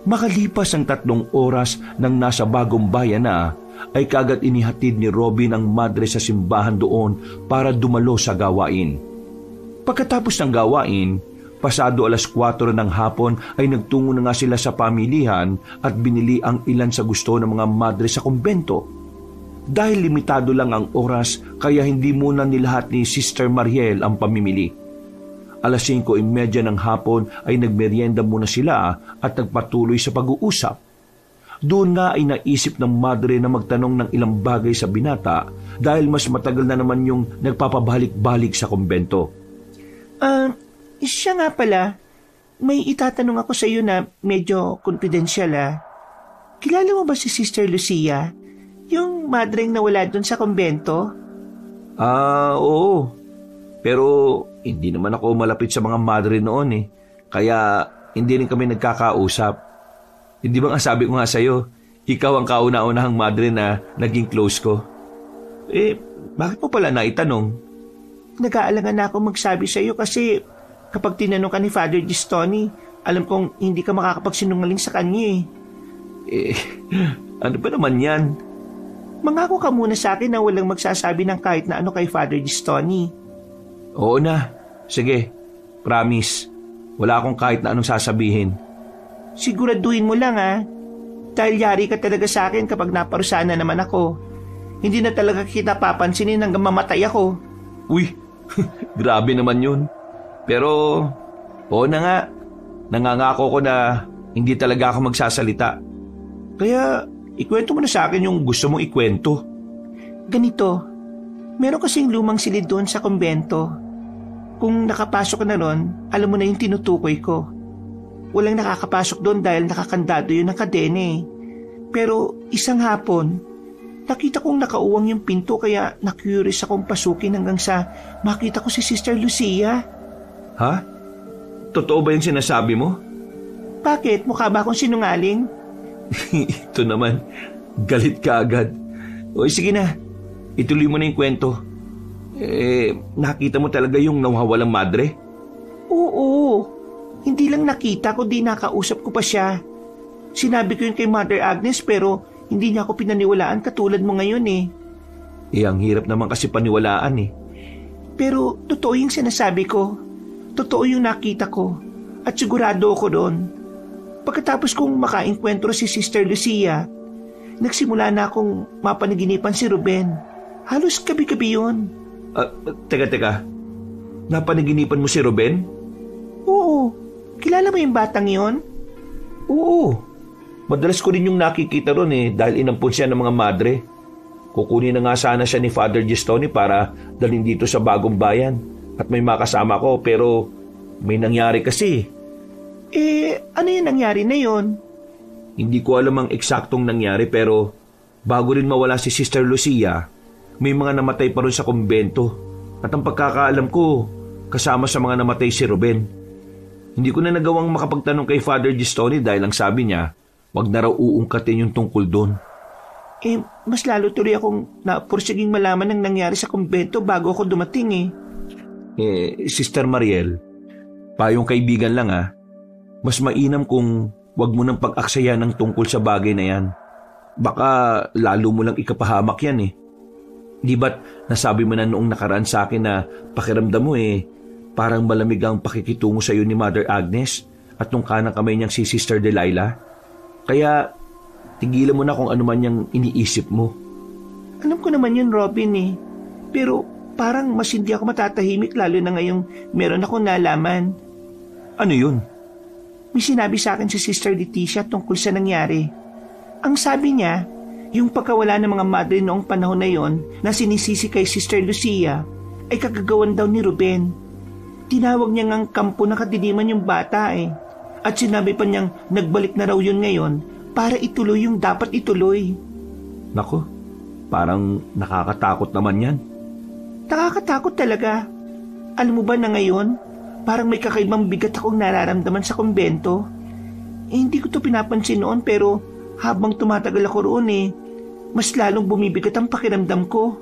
Makalipas ang 3 oras nang nasa bagong bayan na, ay kaagad inihatid ni Robin ang madre sa simbahan doon para dumalo sa gawain. Pagkatapos ng gawain, pasado 4:00 ng hapon ay nagtungo na nga sila sa pamilihan at binili ang ilan sa gusto ng mga madre sa kumbento. Dahil limitado lang ang oras, kaya hindi muna nilahat ni Sister Mariel ang pamimili. 5:30 ng hapon ay nagmeryenda muna sila at nagpatuloy sa pag-uusap. Doon nga ay naisip ng madre na magtanong ng ilang bagay sa binata dahil mas matagal na naman yung nagpapabalik-balik sa kumbento. Siya nga pala, may itatanong ako sa iyo na medyo confidential ah. Kilala mo ba si Sister Lucia? Yung madreng nawala doon sa kumbento? Oo. Pero hindi naman ako malapit sa mga madre noon eh. Kaya hindi rin kami nagkakausap. Hindi ba nga sabi ko nga sa'yo, ikaw ang kauna-unahang madre na naging close ko? Bakit mo pala naitanong? Nag-aalangan na ako magsabi sa iyo kasi kapag tinanong ka ni Father Gestoni, alam kong hindi ka makakapagsinungaling sa kanya eh. Ano ba naman yan? Mangako ka muna sa akin na walang magsasabi ng kahit na ano kay Father Gestoni. Oo na. Sige, promise. Wala akong kahit na anong sasabihin. Siguraduhin mo lang ah. Dahil yari ka talaga sa akin kapag naparusahan na naman ako. Hindi na talaga kita papansinin hanggang mamatay ako. Uy, grabe naman yun. Pero, oo na nga. Nangangako ko na hindi talaga ako magsasalita. Kaya, ikwento mo na sa akin yung gusto mong ikwento. Ganito, meron kasing lumang silid doon sa kumbento. Kung nakapasok ka na ron, alam mo na yung tinutukoy ko. walang nakakapasok doon dahil nakakandado yun ng kadena eh. Pero isang hapon, nakita kong nakauwang yung pinto kaya na-curious akong pasukin hanggang sa makita ko si Sister Lucia. Ha? Totoo ba yung sinasabi mo? Bakit? Mukha ba akong sinungaling? Ito naman, galit ka agad. O sige na, ituloy mo na yung kwento. Nakita mo talaga yung nawawalang madre? Oo, hindi lang nakita ko, di nakausap ko pa siya. Sinabi ko yun kay Mother Agnes pero hindi niya ako pinaniwalaan katulad mo ngayon eh. Ang hirap naman kasi paniwalaan eh. Pero totoo yung sinasabi ko. Totoo yung nakita ko. At sigurado ako doon. Pagkatapos kong makaengkwentro si Sister Lucia, nagsimula na akong mapanaginipan si Ruben. Halos gabi-gabi yun. Teka. Napanaginipan mo si Ruben? Oo. Kilala mo yung batang yon? Oo. Madalas ko rin yung nakikita ron eh dahil inampun siya ng mga madre. Kukunin na nga sana siya ni Father Gistoni para dalhin dito sa bagong bayan. At may makasama ko pero may nangyari kasi. Ano yung nangyari na yon? Hindi ko alam ang eksaktong nangyari pero bago rin mawala si Sister Lucia, may mga namatay pa rin sa kumbento. At ang pagkakaalam ko, kasama sa mga namatay si Ruben. Hindi ko na nagawang makapagtanong kay Father Gistoni dahil ang sabi niya, wag na raw uungkatin yung tungkol doon. Mas lalo tuloy akong napursiging malaman ng nangyari sa kumbento bago ako dumating Sister Mariel, payong kaibigan lang mas mainam kung wag mo nang pag-aksaya ng tungkol sa bagay na yan. Baka lalo mo lang ikapahamak yan Di ba't nasabi mo na noong nakaraan sa akin na pakiramdam mo parang malamig ang pakikitungo sa iyo ni Mother Agnes at nung kanang kamay niyang si Sister Delilah? Kaya tigilan mo na kung ano man yung iniisip mo. Alam ko naman yun, Robin Pero parang mas hindi ako matatahimik lalo na ngayong meron akong nalaman. Ano yun? May sinabi sa akin si Sister Leticia tungkol sa nangyari. Ang sabi niya, yung pagkawala ng mga madre noong panahon na yon na sinisisi kay Sister Lucia ay kagagawan daw ni Ruben. Tinawag niya ngang kampo na kadiliman yung bata At sinabi pa niyang nagbalik na raw yun ngayon para ituloy yung dapat ituloy. Nako, parang nakakatakot naman yan. Nakakatakot talaga. Alam mo ba na ngayon, parang may kakaibang bigat akong nararamdaman sa kumbento. Hindi ko to pinapansin noon pero habang tumatagal ako roon mas lalong bumibigat ang pakiramdam ko.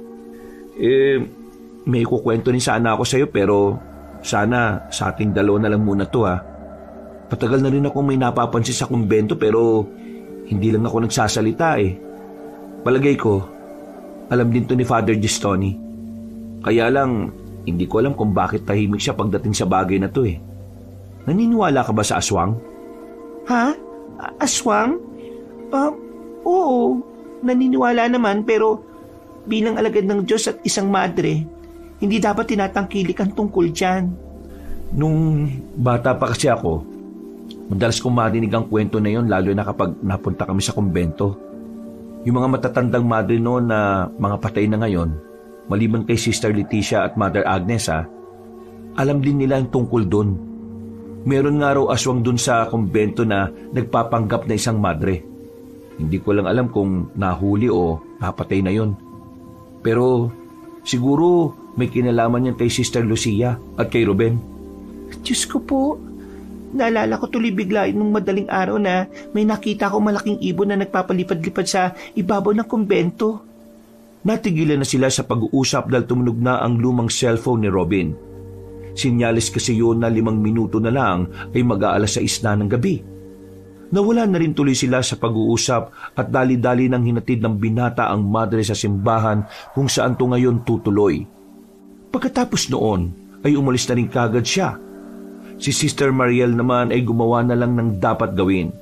May kukwento rin sana ako sa'yo pero sana sa ating dalawa na lang muna to Patagal na rin ako may napapansin sa kumbento pero hindi lang ako nagsasalita Palagay ko, alam din to ni Father Gistoni. Kaya lang, hindi ko alam kung bakit tahimik siya pagdating sa bagay na to Naniniwala ka ba sa aswang? Ha? Aswang? Oo, naniniwala naman pero bilang alagad ng Diyos at isang madre, hindi dapat tinatangkilik ang tungkol dyan. Nung bata pa kasi ako, madalas kong marinig ang kwento na yon lalo na kapag napunta kami sa kumbento. Yung mga matatandang madre noon na mga patay na ngayon, maliban kay Sister Leticia at Mother Agnes alam din nila ang tungkol doon. Meron nga raw aswang doon sa kumbento na nagpapanggap na isang madre. Hindi ko lang alam kung nahuli o napatay na yon. Pero siguro may kinalaman yan kay Sister Lucia at kay Ruben. Diyos ko po, naalala ko tuloy bigla nung madaling araw na may nakita ko malaking ibon na nagpapalipad-lipad sa ibabaw ng kumbento. Natigilan na sila sa pag-uusap dahil tumunog na ang lumang cellphone ni Robin. Sinyalis kasi yun na 5 minuto na lang ay mag-aalas 6 na ng gabi. Nawala na rin tuloy sila sa pag-uusap at dali-dali nang hinatid ng binata ang madre sa simbahan kung saan to ngayon tutuloy. Pagkatapos noon ay umalis na rin kagad siya. Si Sister Mariel naman ay gumawa na lang ng dapat gawin.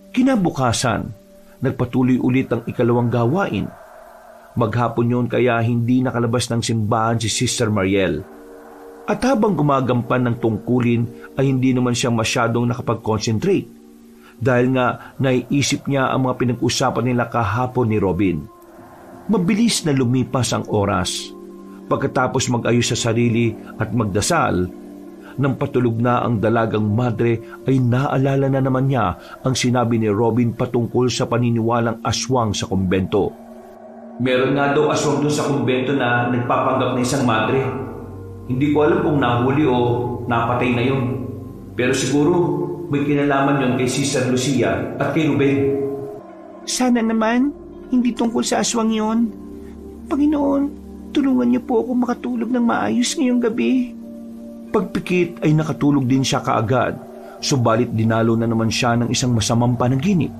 Kinabukasan, nagpatuloy ulit ang ikalawang gawain. Maghapon yun kaya hindi nakalabas ng simbahan si Sister Mariel. At habang gumagampan ng tungkulin ay hindi naman siya masyadong nakapag-concentrate. Dahil nga naiisip niya ang mga pinag-usapan nila kahapon ni Robin. Mabilis na lumipas ang oras. Pagkatapos mag-ayos sa sarili at magdasal, nang patulog na ang dalagang madre ay naalala na naman niya ang sinabi ni Robin patungkol sa paniniwalang aswang sa kumbento. Meron nga daw aswang doon sa kumbento na nagpapanggap na isang madre. Hindi ko alam kung nahuli o napatay na yun. Pero siguro may kinalaman yun kay Sister Lucia at kay Ruben. Sana naman, hindi tungkol sa aswang yon. Panginoon, tulungan niyo po ako makatulog ng maayos ngayong gabi. Pagpikit ay nakatulog din siya kaagad, subalit dinalo na naman siya ng isang masamang panaginip.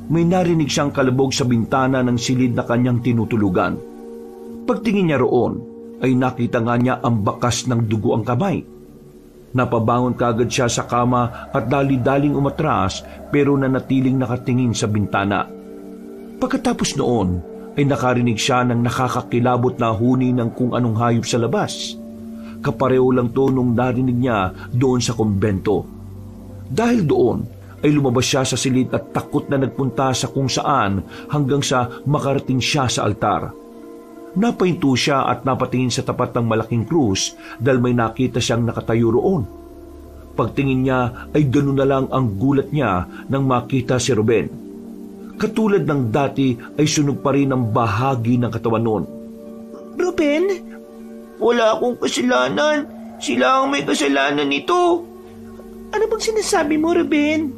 May narinig siyang kalabog sa bintana ng silid na kanyang tinutulugan. Pagtingin niya roon, ay nakita nga niya ang bakas ng dugo ang kamay. Napabangon kagad siya sa kama at dali-daling umatras pero nanatiling nakatingin sa bintana. Pagkatapos noon ay nakarinig siya ng nakakakilabot na huni ng kung anong hayop sa labas. Kapareho lang to nung narinig niya doon sa kumbento. Dahil doon ay lumabas siya sa silid at takot na nagpunta sa kung saan hanggang sa makarating siya sa altar. Napahinto siya at napatingin sa tapat ng malaking krus dahil may nakita siyang nakatayo roon. Pagtingin niya ay ganoon na lang ang gulat niya nang makita si Ruben. Katulad ng dati ay sunog pa rin ang bahagi ng katawan noon. Ruben, wala akong kasalanan. Sila ang may kasalanan nito. Ano bang sinasabi mo, Ruben?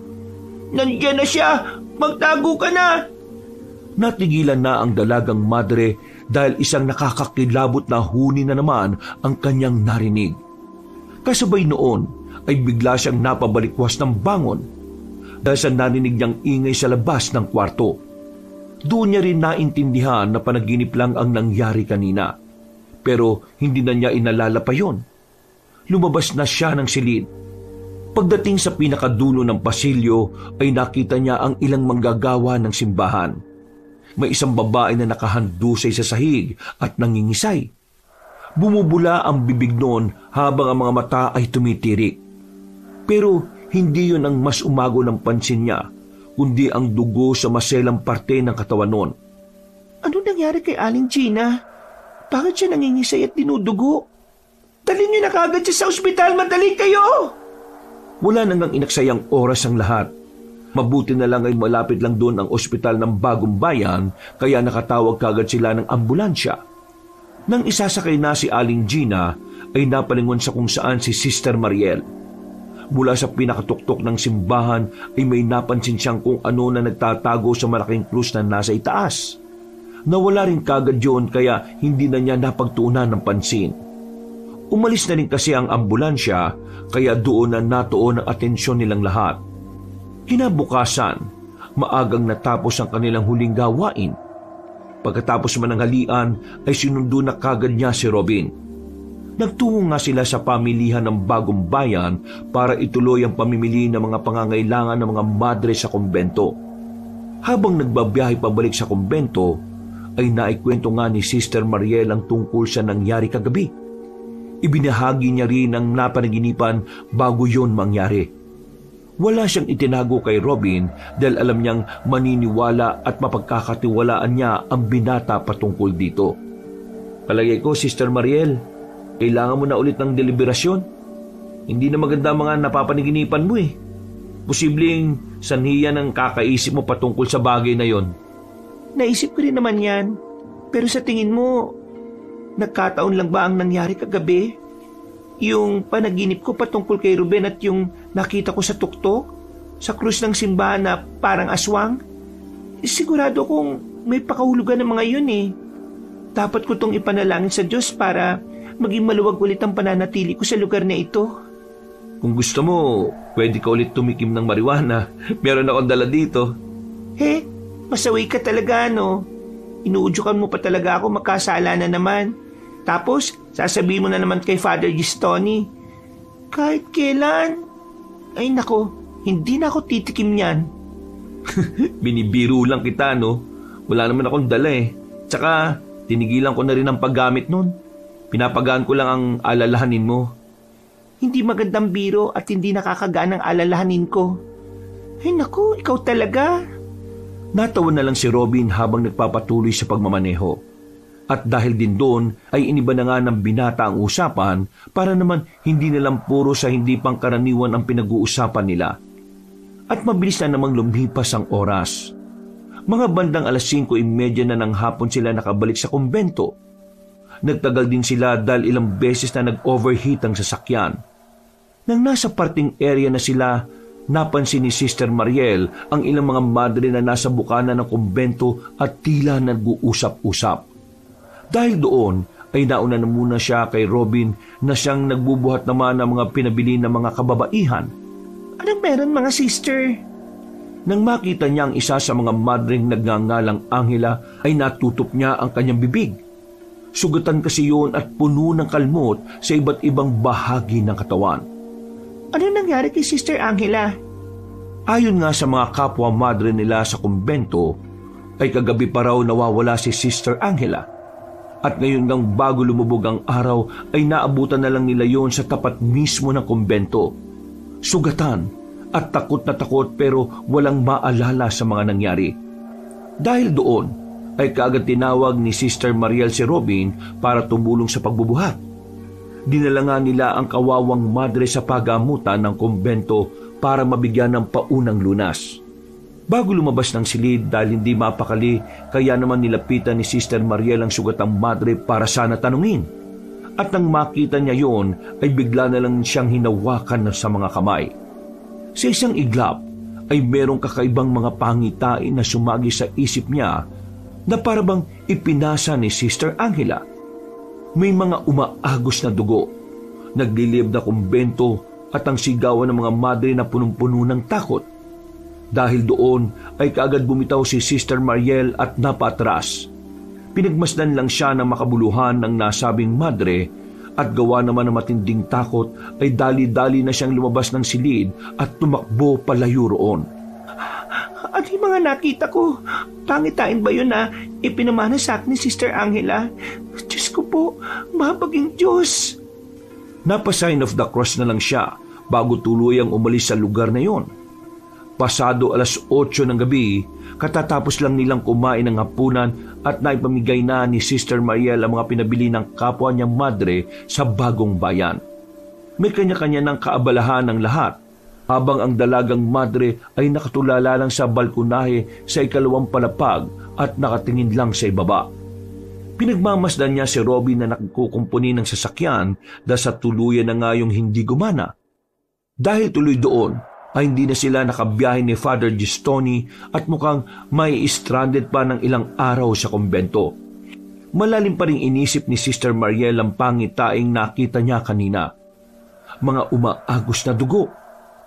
Nandiyan na siya. Magtago ka na. Natigilan na ang dalagang madre dahil isang nakakakilabot na huni na naman ang kanyang narinig. Kasabay noon ay bigla siyang napabalikwas ng bangon dahil sa narinig niyang ingay sa labas ng kwarto. Doon niya rin naintindihan na panaginip lang ang nangyari kanina, pero hindi na niya inalala pa yon. Lumabas na siya ng silid. Pagdating sa pinakadulo ng pasilyo ay nakita niya ang ilang manggagawa ng simbahan. May isang babae na nakahandusay sa sahig at nangingisay. Bumubula ang bibig noon habang ang mga mata ay tumitirik. Pero hindi yun ang mas umago ng pansin niya, kundi ang dugo sa maselang parte ng katawan noon. Ano nangyari kay Aling Gina? Bakit siya nangingisay at dinudugo? Dalhin niyo na kagad siya sa ospital, madali kayo! Wala nang inaksayang oras ang lahat. Mabuti na lang ay malapit lang doon ang ospital ng Bagong Bayan, kaya nakatawag kagad sila ng ambulansya. Nang isasakay na si Aling Gina, ay napalingon sa kung saan si Sister Mariel. Mula sa pinakatuktok ng simbahan ay may napansin siyang kung ano na nagtatago sa malaking krus na nasa itaas. Nawala rin kagad yun kaya hindi na niya napagtuunan ng pansin. Umalis na rin kasi ang ambulansya kaya doon na natuon ang atensyon nilang lahat. Kinabukasan, maagang natapos ang kanilang huling gawain. Pagkatapos mananghalian ay sinundo na kagad niya si Robin. Nagtungo nga sila sa pamilihan ng Bagong Bayan para ituloy ang pamimili ng mga pangangailangan ng mga madre sa kumbento. Habang nagbabiyahe pabalik sa kumbento, ay naikwento nga ni Sister Mariel ang tungkol sa nangyari kagabi. Ibinahagi niya rin ang napanaginipan bago yon mangyari. Wala siyang itinago kay Robin dahil alam niyang maniniwala at mapagkakatiwalaan niya ang binata patungkol dito. Palagay ko, Sister Mariel, kailangan mo na ulit ng deliberasyon. Hindi na maganda mga napapanaginipan mo eh. Posibleng sanhiyan ang kakaisip mo patungkol sa bagay na yon. Naisip ko rin naman yan. Pero sa tingin mo, nagkataon lang ba ang nangyari kagabi? Yung panaginip ko patungkol kay Ruben at yung nakita ko sa tuktok, sa krus ng simbahan na parang aswang. Sigurado kong may pakahulugan ng mga yun eh. Dapat ko tong ipanalangin sa Diyos para maging maluwag ulit ang pananatili ko sa lugar na ito. Kung gusto mo, pwede ka ulit tumikim ng marijuana. Meron akong dala dito. Masaway ka talaga, no? Inuudyokan mo pa talaga ako, makasala na naman. Tapos, sasabihin mo na naman kay Father Gistoni. Kahit kailan? Ay nako, hindi na ako titikim niyan. Binibiro lang kita, no? Wala naman akong dala eh. Tsaka, tinigilan ko na rin ang paggamit nun. Pinapagaan ko lang ang alalahanin mo. Hindi magandang biro at hindi nakakagaan ang alalahanin ko. Ay nako, ikaw talaga. Natawa na lang si Robin habang nagpapatuloy sa pagmamaneho. At dahil din doon ay iniba na nga ng binata ang usapan para naman hindi na lang puro sa hindi pangkaraniwan ang pinag-uusapan nila. At mabilis na namang lumipas ang oras. Mga bandang 5:30 na ng hapon sila nakabalik sa kumbento. Nagtagal din sila dahil ilang beses na nag-overheat ang sasakyan. Nang nasa parting area na sila, napansin ni Sister Mariel ang ilang mga madre na nasa bukana ng kumbento at tila nag-uusap-usap. Dahil doon ay nauna na muna siya kay Robin na siyang nagbubuhat naman ng mga pinabili ng mga kababaihan. Anong meron mga sister? Nang makita niya ang isa sa mga madring nagngangalang Angela ay natutop niya ang kanyang bibig. Sugatan kasi yun at puno ng kalmot sa iba't ibang bahagi ng katawan. Ano nangyari kay Sister Angela? Ayon nga sa mga kapwa madre nila sa kumbento, ay kagabi pa raw nawawala si Sister Angela. At ngayon ngang bago lumubog ang araw ay naabutan na lang nila yon sa tapat mismo ng kumbento. Sugatan at takot na takot pero walang maalala sa mga nangyari. Dahil doon ay kaagad tinawag ni Sister Mariel si Robin para tumulong sa pagbubuhat. Dinala nga nila ang kawawang madre sa pagamutan ng kumbento para mabigyan ng paunang lunas. Bago lumabas ng silid dahil hindi mapakali, kaya naman nilapitan ni Sister Mariel ang sugatang madre para sana tanungin. At nang makita niya yon, ay bigla na lang siyang hinawakan sa mga kamay. Sa isang iglap, ay merong kakaibang mga pangitain na sumagi sa isip niya na parabang ipinasa ni Sister Angela. May mga umaagos na dugo, naglilib na kumbento at ang sigawan ng mga madre na punong-puno ng takot. Dahil doon ay kaagad bumitaw si Sister Mariel at napatras. Pinagmasdan lang siya ng makabuluhan ng nasabing madre at gawa naman ng matinding takot ay dali-dali na siyang lumabas ng silid at tumakbo palayo roon. Ano yung mga nakita ko? Pangitain ba yun na ipinamana sa akin ni Sister Angela? Diyos ko po, mabaging Diyos! Napa-sign of the cross na lang siya bago tuluyang umalis sa lugar na yon. Pasado 8:00 ng gabi, katatapos lang nilang kumain ng hapunan at naipamigay na ni Sister Mariel ang mga pinabili ng kapwa niyang madre sa bagong bayan. May kanya-kanya ng kaabalahan ng lahat, habang ang dalagang madre ay nakatulala lang sa balkonahe sa ikalawang palapag at nakatingin lang sa ibaba. Pinagmamasdan niya si Robin na nakukumpuni ng sasakyan dahil sa tuluyan na nga yung hindi gumana. Dahil tuloy doon, ay hindi na sila nakabiyahe ni Father Gistoni at mukhang may stranded pa ng ilang araw sa kumbento. Malalim pa rin inisip ni Sister Mariel ang pangitaing nakita niya kanina. Mga umaagos na dugo,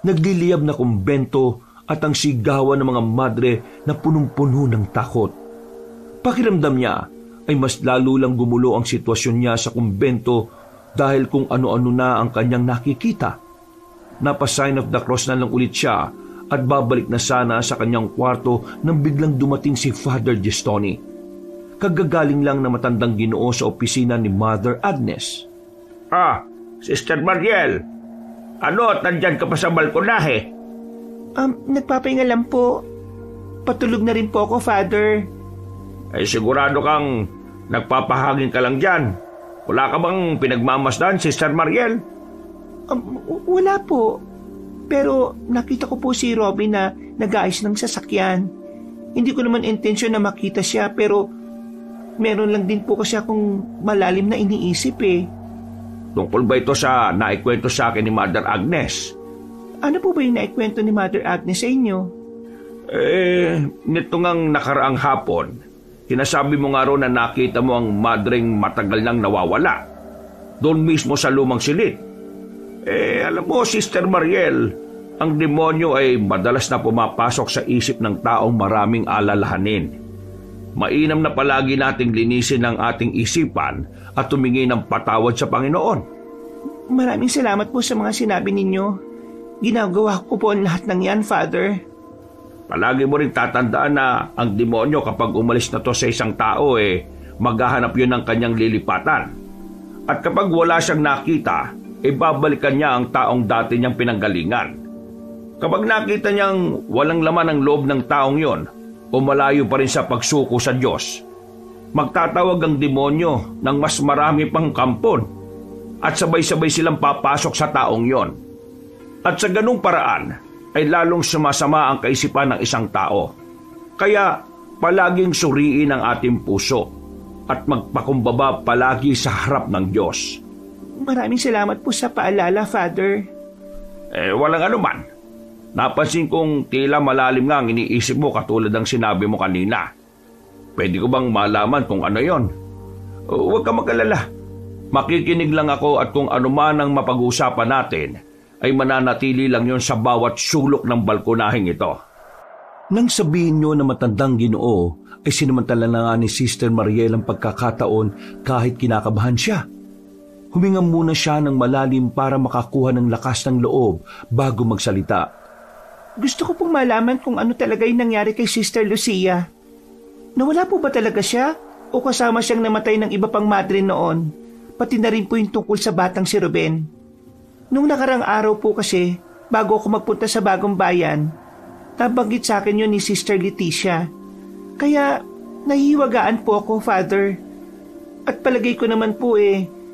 nagliliyab na kumbento at ang sigawan ng mga madre na punong-puno ng takot. Pakiramdam niya ay mas lalo lang gumulo ang sitwasyon niya sa kumbento dahil kung ano-ano na ang kanyang nakikita. Napa-sign of the cross na lang ulit siya at babalik na sana sa kanyang kwarto nang biglang dumating si Father Gistoni. Kagagaling lang na matandang Ginoo sa opisina ni Mother Agnes. Sister Mariel, ano at nandyan ka pa sa balkonahe? Nagpapahinga lang po. Patulog na rin po ako, Father. Ay sigurado kang nagpapahangin ka lang dyan. Wala ka bang pinagmamasdan, Sister Mariel? Wala po. Pero nakita ko po si Robin na nag-aayos ng sasakyan. Hindi ko naman intensyon na makita siya pero meron lang din po kasi akong malalim na iniisip eh. Tungkol ba ito sa naikwento sa akin ni Mother Agnes? Ano po ba yung naikwento ni Mother Agnes sa inyo? Nito ngang nakaraang hapon, sinasabi mo nga raw na nakita mo ang madreng matagal nang nawawala. Doon mismo sa lumang silid. Alam mo, Sister Mariel, ang demonyo ay madalas na pumapasok sa isip ng taong maraming alalahanin. Mainam na palagi nating linisin ang ating isipan at tumingi ng patawad sa Panginoon. Maraming salamat po sa mga sinabi ninyo. Ginagawa ko po ang lahat ng yan, Father. Palagi mo rin tatandaan na ang demonyo kapag umalis na to sa isang tao, maghahanap yun ng kanyang lilipatan. At kapag wala siyang nakita, babalikan niya ang taong dati niyang pinanggalingan. Kapag nakita niyang walang laman ang loob ng taong yon o malayo pa rin sa pagsuko sa Diyos, magtatawag ang demonyo ng mas marami pang kampon at sabay-sabay silang papasok sa taong yon. At sa ganung paraan ay lalong sumasama ang kaisipan ng isang tao. Kaya palaging suriin ang ating puso at magpakumbaba palagi sa harap ng Diyos. Maraming salamat po sa paalala, Father. Walang anuman. Napansin kong tila malalim nga ang iniisip mo katulad ng sinabi mo kanina. Pwede ko bang malaman kung ano yon? Huwag ka mag-alala. Makikinig lang ako at kung ano man ang mapag-uusapan natin, ay mananatili lang yon sa bawat sulok ng balkonaheng ito. Nang sabihin nyo na matandang Ginoo, ay sinamantala na nga ni Sister Mariel ang pagkakataon kahit kinakabahan siya. Huminga muna siya ng malalim para makakuha ng lakas ng loob bago magsalita. Gusto ko pong malaman kung ano talaga yung nangyari kay Sister Lucia. Nawala po ba talaga siya o kasama siyang namatay ng iba pang madre noon? Pati na rin po yung tungkol sa batang si Ruben. Nung nakarang araw po kasi, bago ako magpunta sa bagong bayan, nabanggit sa akin yun ni Sister Leticia. Kaya nahihiwagaan po ako, Father. At palagay ko naman po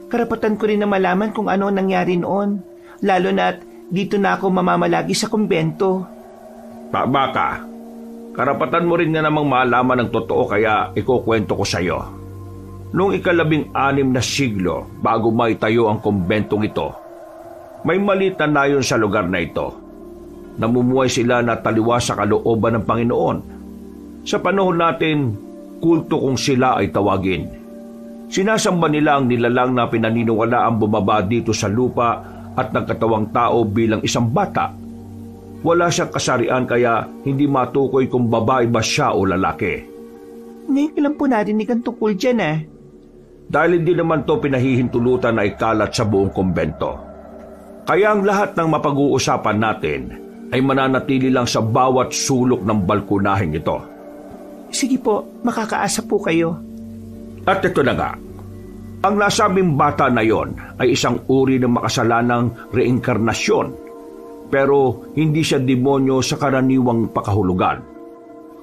karapatan ko rin na malaman kung ano nangyari noon. Lalo na't dito na ako mamamalagi sa kumbento. Tama ka. Karapatan mo rin na namang malaman ang totoo kaya ikukwento ko sa iyo. Noong 16 na siglo bago maitayo ang kumbentong ito, may maliit na nayon sa lugar na ito. Namumuhay sila na taliwas sa kalooban ng Panginoon. Sa panahon natin, kulto kung sila ay tawagin. Sinasamba nila ang nilalang na pinaniniwala ang bumaba dito sa lupa at nagkatawang tao bilang isang bata. Wala siyang kasarian kaya hindi matukoy kung babae ba siya o lalaki. Ngayon lang po narinig ang tungkol dyan Dahil hindi naman to pinahihintulutan na ikalat sa buong kumbento. Kaya ang lahat ng mapag-uusapan natin ay mananatili lang sa bawat sulok ng balkonaheng ito. Sige po, makakaasa po kayo. At ito na nga, ang nasabing bata na yon ay isang uri ng makasalanang reinkarnasyon, pero hindi siya demonyo sa karaniwang pakahulugan,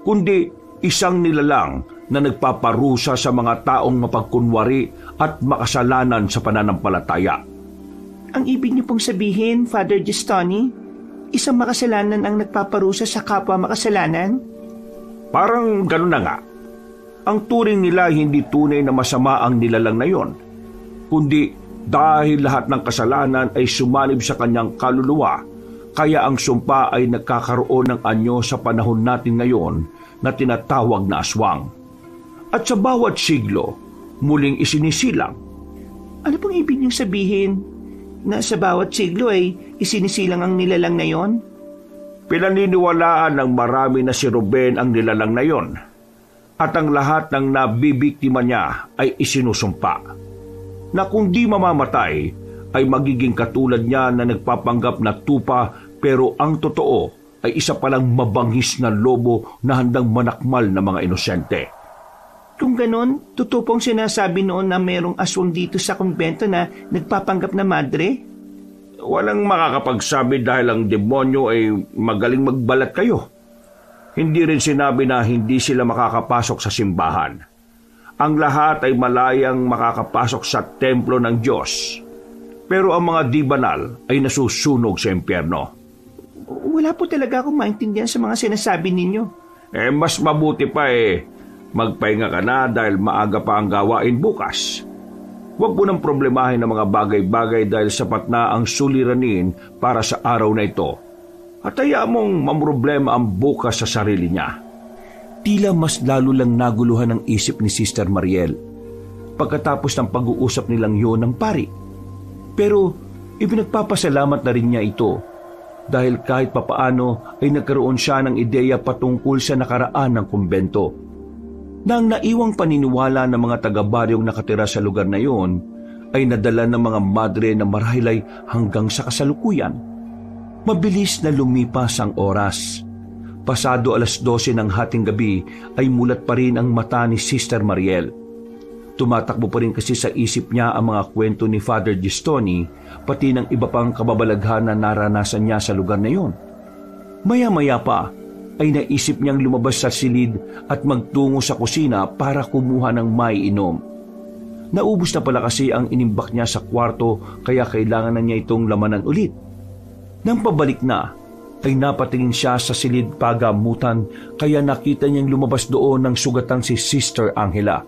kundi isang nilalang na nagpaparusa sa mga taong mapagkunwari at makasalanan sa pananampalataya. Ang ibig niyo pong sabihin, Father Gestoni, isang makasalanan ang nagpaparusa sa kapwa makasalanan? Parang ganun na nga. Ang turing nila hindi tunay na masama ang nilalang na yon, kundi dahil lahat ng kasalanan ay sumanib sa kanyang kaluluwa, kaya ang sumpa ay nagkakaroon ng anyo sa panahon natin ngayon na tinatawag na aswang. At sa bawat siglo, muling isinisilang. Ano pong ibig niyong sabihin? Na sa bawat siglo ay isinisilang ang nilalang na yon? Pinaniniwalaan ng marami na si Ruben ang nilalang na yon, at ang lahat ng nabibiktima niya ay isinusumpa na kung di mamamatay ay magiging katulad niya na nagpapanggap na tupa, pero ang totoo ay isa palang mabangis na lobo na handang manakmal na mga inosente. Kung ganon, totoo pong sinasabi noon na mayroong aswang dito sa kumbento na nagpapanggap na madre? Walang makakapagsabi dahil ang demonyo ay magaling magbalat kayo. Hindi rin sinabi na hindi sila makakapasok sa simbahan. Ang lahat ay malayang makakapasok sa templo ng Diyos. Pero ang mga di banal ay nasusunog sa impyerno. Wala po talaga akong maintindihan sa mga sinasabi ninyo. Mas mabuti pa magpahinga ka na dahil maaga pa ang gawain bukas. Huwag mo nang problemahin ang mga bagay-bagay dahil sapat na ang suliranin para sa araw na ito. At hayaan mong mamroblema ang bukas sa sarili niya. Tila mas lalo lang naguluhan ang isip ni Sister Mariel pagkatapos ng pag-uusap nilang yun ng pari. Pero ipinagpapasalamat na rin niya ito dahil kahit papaano ay nagkaroon siya ng ideya patungkol sa nakaraan ng kumbento. Nang naiwang paniniwala ng mga taga-baryong nakatira sa lugar na iyon ay nadala ng mga madre na marahil hanggang sa kasalukuyan. Mabilis na lumipas ang oras. Pasado 12:00 ng hating gabi ay mulat pa rin ang mata ni Sister Mariel. Tumatakbo pa rin kasi sa isip niya ang mga kwento ni Father Gestoni, pati ng iba pang kababalaghan na naranasan niya sa lugar na iyon. Maya-maya pa ay naisip niyang lumabas sa silid at magtungo sa kusina para kumuha ng maiinom. Naubos na pala kasi ang inimbak niya sa kwarto kaya kailangan na niya itong lamanan ulit. Nang pabalik na, ay napatingin siya sa silid pagamutan kaya nakita niyang lumabas doon ng sugatan si Sister Angela.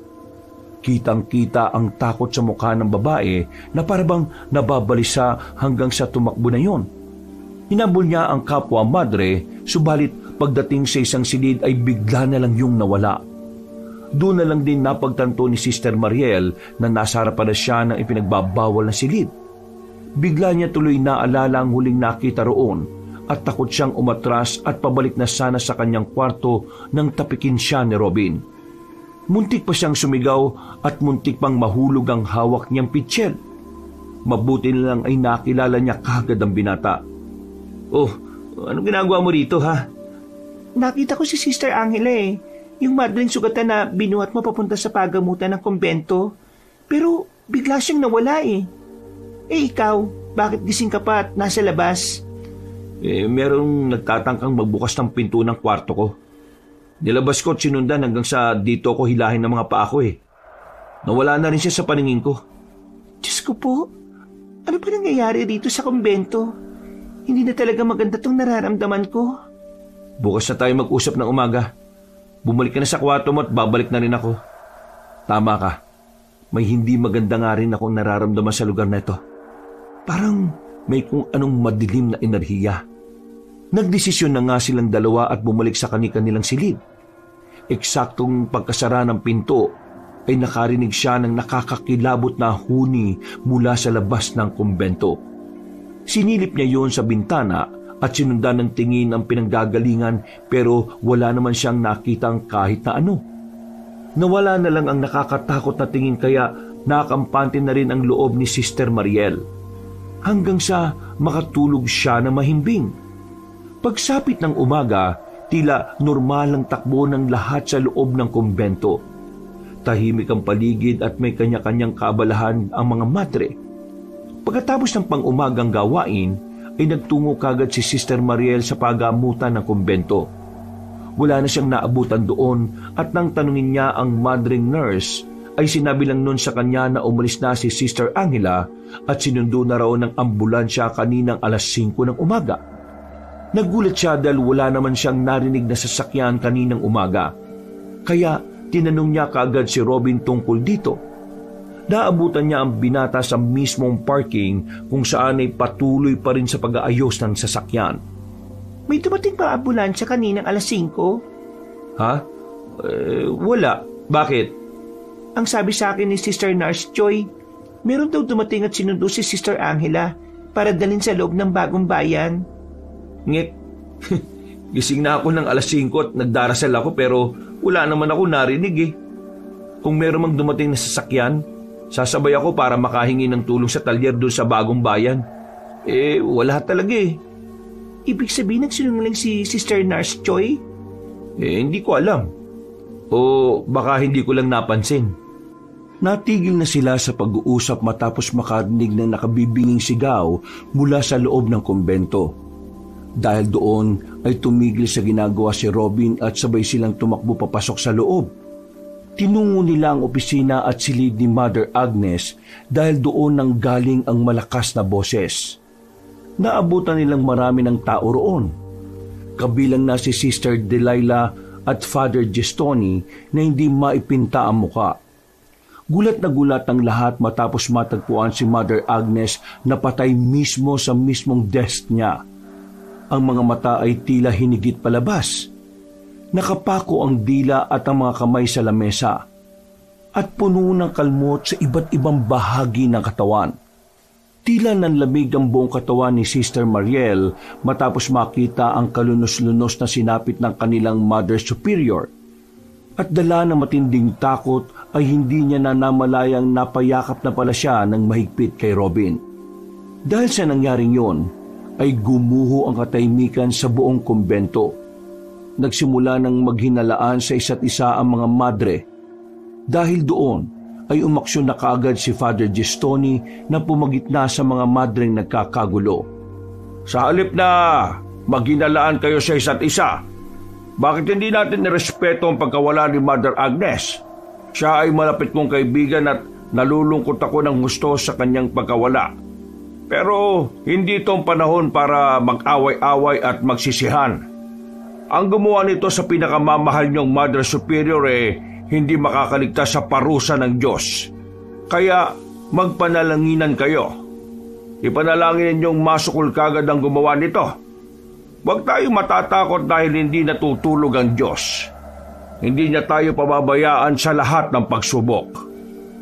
Kitang-kita ang takot sa mukha ng babae na parabang nababalisa hanggang sa tumakbo na yon. Hinabol niya ang kapwa madre, subalit pagdating sa isang silid ay bigla na lang yung nawala. Doon na lang din napagtanto ni Sister Mariel na nasa harapan na siya ng ipinagbabawal na silid. Bigla niya tuloy naalala ang huling nakita roon at takot siyang umatras at pabalik na sana sa kanyang kwarto nang tapikin siya ni Robin. Muntik pa siyang sumigaw at muntik pang mahulog ang hawak niyang pitsyel. Mabuti na lang ay nakilala niya kagad ang binata. "Oh, anong ginagawa mo rito, ha?" Nakita ko si Sister Angela eh. Yung madring sugatan na binuhat mo papunta sa pagamutan ng kumbento. Pero bigla siyang nawala eh. Eh ikaw, bakit gising ka pa at nasa labas? Merong nagtatangkang magbukas ng pinto ng kwarto ko. Nilabas ko at sinundan hanggang sa dito ko hilahin ng mga paa ko eh. Nawala na rin siya sa paningin ko. Diyos ko po, ano ba nangyayari dito sa kumbento? Hindi na talaga maganda tong nararamdaman ko. Bukas na tayo mag-usap ng umaga. Bumalik ka na sa kwarto mo at babalik na rin ako. Tama ka. May hindi maganda nga rin akong nararamdaman sa lugar na ito. Parang may kung anong madilim na enerhiya. Nagdesisyon na nga silang dalawa at bumalik sa kanilang silid. Eksaktong pagkasara ng pinto ay nakarinig siya ng nakakakilabot na huni mula sa labas ng kumbento. Sinilip niya yon sa bintana at sinundan ng tingin ang pinanggagalingan pero wala naman siyang nakitang kahit na ano. Nawala na lang ang nakakatakot na tingin kaya nakampante na rin ang loob ni Sister Mariel. Hanggang sa makatulog siya na mahimbing. Pagsapit ng umaga, tila normal ang takbo ng lahat sa loob ng kumbento. Tahimik ang paligid at may kanya-kanyang kaabalahan ang mga madre. Pagkatapos ng pang-umagang gawain, ay nagtungo kagad si Sister Mariel sa pagamutan ng kumbento. Wala na siyang naabutan doon at nang tanungin niya ang madring nurse, ay sinabi lang nun sa kanya na umalis na si Sister Angela at sinundo na raw ng ambulansya kaninang alas 5 ng umaga. Nagulat siya dahil wala naman siyang narinig na sasakyan kaninang umaga. Kaya tinanong niya kaagad si Robin tungkol dito. Naabutan niya ang binata sa mismong parking kung saan ay patuloy pa rin sa pag-aayos ng sasakyan. May dumating pa ambulansya kaninang alas 5? Ha? Wala. Bakit? Ang sabi sa akin ni Sister Nurse Joy, meron daw dumating at sinundo si Sister Angela para dalhin sa loob ng bagong bayan. Ngit, gising na ako ng alas 5 at nagdarasal ako pero wala naman ako narinig eh. Kung meron mang dumating na sasakyan, sasabay ako para makahingi ng tulong sa talyer doon sa bagong bayan. Wala talaga eh. Ibig sabihin nagsinungaling si Sister Nurse Joy? Hindi ko alam. O baka hindi ko lang napansin. Natigil na sila sa pag-uusap matapos makarinig ng nakabibinging sigaw mula sa loob ng kumbento. Dahil doon ay tumigil sa ginagawa si Robin at sabay silang tumakbo papasok sa loob. Tinungo nila ang opisina at silid ni Mother Agnes dahil doon nang galing ang malakas na boses. Naabutan nilang marami ng tao roon. Kabilang na si Sister Delilah at Father Gestoni na hindi maipinta ang muka. Gulat na gulat ang lahat matapos matagpuan si Mother Agnes na patay mismo sa mismong desk niya. Ang mga mata ay tila hinigit palabas. Nakapako ang dila at ang mga kamay sa lamesa. At puno ng kalmot sa iba't ibang bahagi ng katawan. Tila nanlamig ang buong katawan ni Sister Mariel matapos makita ang kalunos-lunos na sinapit ng kanilang Mother Superior. At dala ng matinding takot ay hindi niya na namalayang napayakap na pala siya ng mahigpit kay Robin. Dahil sa nangyaring yon, ay gumuho ang katahimikan sa buong kumbento. Nagsimula ng maghinalaan sa isa't isa ang mga madre. Dahil doon ay umaksyon na kaagad si Father Gestoni na pumagitna sa mga madreng nagkakagulo. Sa halip na maghinalaan kayo sa isa't isa, Bakit hindi natin nirespeto ang pagkawala ni Mother Agnes? Siya ay malapit kong kaibigan at nalulungkot ako ng gusto sa kanyang pagkawala. Pero hindi itong panahon para mag-away-away at magsisihan. Ang gumawa nito sa pinakamamahal niyong Mother Superior hindi makakaligtas sa parusa ng Diyos. Kaya magpanalanginan kayo. Ipanalangin ninyong masukol kagad ang gumawa nito. Huwag tayong matatakot dahil hindi natutulog ang Diyos. Hindi niya tayo pababayaan sa lahat ng pagsubok.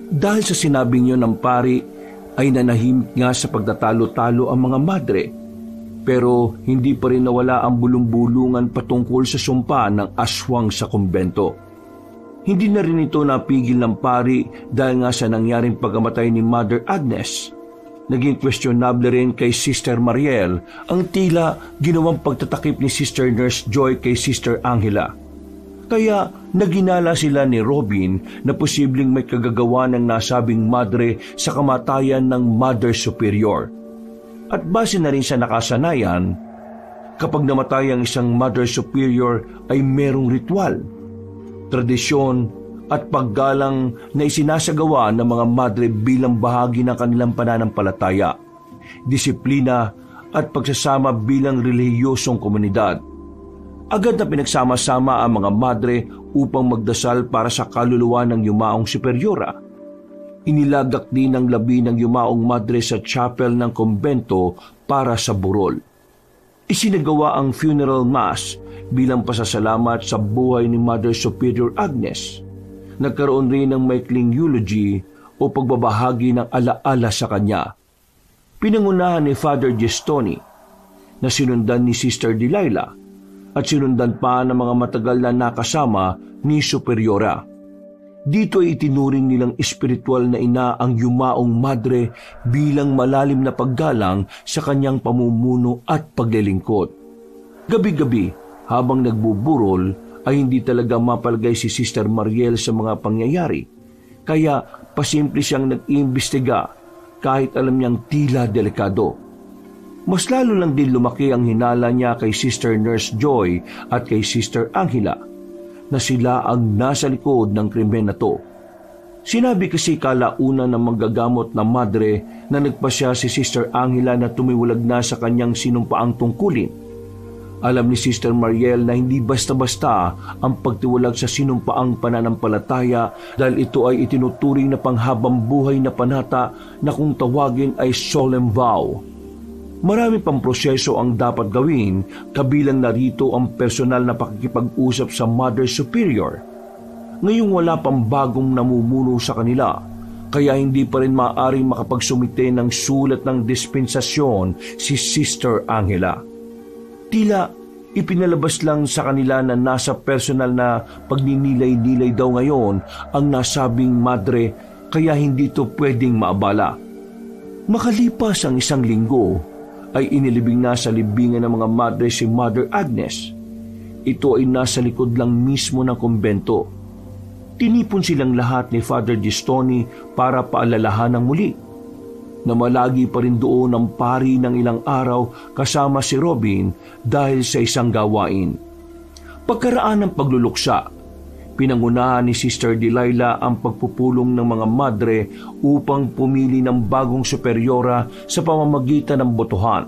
Dahil sa sinabing yun ng pari, ay nanahimik nga sa pagtatalo-talo ang mga madre. Pero hindi pa rin nawala ang bulong-bulungan patungkol sa sumpa ng aswang sa kumbento. Hindi na rin ito napigil ng pari dahil nga sa nangyaring pagkamatay ni Mother Agnes. Naging questionable rin kay Sister Mariel ang tila ginawang pagtatakip ni Sister Nurse Joy kay Sister Angela. Kaya naginala sila ni Robin na posibleng may kagagawa ng nasabing madre sa kamatayan ng Mother Superior. At base na rin sa nakasanayan, kapag namatay ang isang Mother Superior ay merong ritual, tradisyon at paggalang na isinasagawa ng mga madre bilang bahagi ng kanilang pananampalataya, disiplina at pagsasama bilang relihiyosong komunidad. Agad na pinagsama-sama ang mga madre upang magdasal para sa kaluluwa ng yumaong superyora. Inilagak din ang labi ng yumaong madre sa chapel ng kumbento para sa burol. Isinagawa ang funeral mass bilang pasasalamat sa buhay ni Mother Superior Agnes. Nagkaroon rin ng maikling eulogy o pagbabahagi ng alaala sa kanya. Pinangunahan ni Father Gestoni na sinundan ni Sister Delilah at sinundan pa ng mga matagal na nakasama ni Superiora. Dito ay itinuring nilang espiritual na ina ang yumaong madre bilang malalim na paggalang sa kanyang pamumuno at paglilingkod. Gabi-gabi habang nagbuburol ay hindi talaga mapalagay si Sister Mariel sa mga pangyayari. Kaya pasimple siyang nag-iimbestiga kahit alam niyang tila delikado. Mas lalo lang din lumaki ang hinala niya kay Sister Nurse Joy at kay Sister Angela na sila ang nasa likod ng krimen na to. Sinabi kasi kalaunan ng manggagamot na madre na nagpasya si Sister Angela na tumiwalag na sa kanyang sinumpaang tungkulin. Alam ni Sister Mariel na hindi basta-basta ang pagtiwalag sa sinumpaang pananampalataya dahil ito ay itinuturing na panghabang buhay na panata na kung tawagin ay solemn vow. Marami pang proseso ang dapat gawin, kabilang narito ang personal na pakikipag-usap sa Mother Superior. Ngayong wala pang bagong namumuno sa kanila, kaya hindi pa rin maaaring makapagsumite ng sulat ng dispensasyon si Sister Angela. Tila ipinalabas lang sa kanila na nasa personal na pagninilay-nilay daw ngayon ang nasabing madre, kaya hindi ito pwedeng maabala. Makalipas ang 1 linggo, ay inilibing na sa libingan ng mga madre si Mother Agnes. Ito ay nasa likod lang mismo ng kumbento. Tinipon silang lahat ni Father Gestoni para paalalahan ng muli. Namalagi pa rin doon ang pari ng ilang araw kasama si Robin dahil sa isang gawain. Pagkaraan ng pagluluksa, pinangunahan ni Sister Delilah ang pagpupulong ng mga madre upang pumili ng bagong superyora sa pamamagitan ng botohan.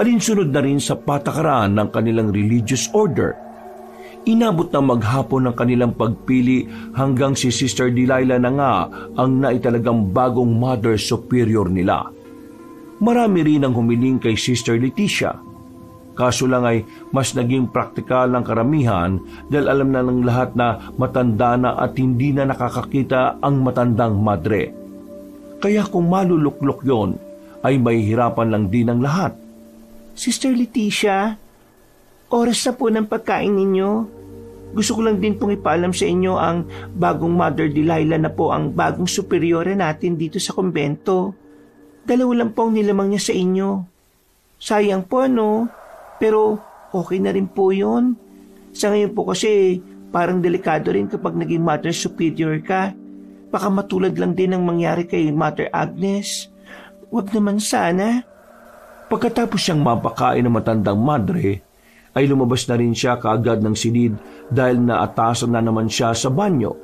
Alinsunod na rin sa patakaran ng kanilang religious order. Inabot na maghapon ng kanilang pagpili hanggang si Sister Delilah na nga ang naitalagang bagong Mother Superior nila. Marami rin ang humiling kay Sister Leticia. Kaso lang ay mas naging praktikal ang karamihan dahil alam na ng lahat na matanda na at hindi na nakakakita ang matandang madre. Kaya kung maluluklok yon, ay may hirapan lang din ang lahat. Sister Leticia, oras na po ng pagkain ninyo. Gusto ko lang din pong ipaalam sa inyo ang bagong Mother Delilah na po ang bagong superiore natin dito sa kumbento. 2 lang po ang nilamang niya sa inyo. Sayang po ano, pero okay na rin po yun. Sa ngayon po kasi parang delikado rin kapag naging Mother Superior ka. Baka matulad lang din ang mangyari kay Mother Agnes. Huwag naman sana. Pagkatapos siyang mapakain ng matandang madre, ay lumabas na rin siya kaagad ng silid dahil naatasan na naman siya sa banyo.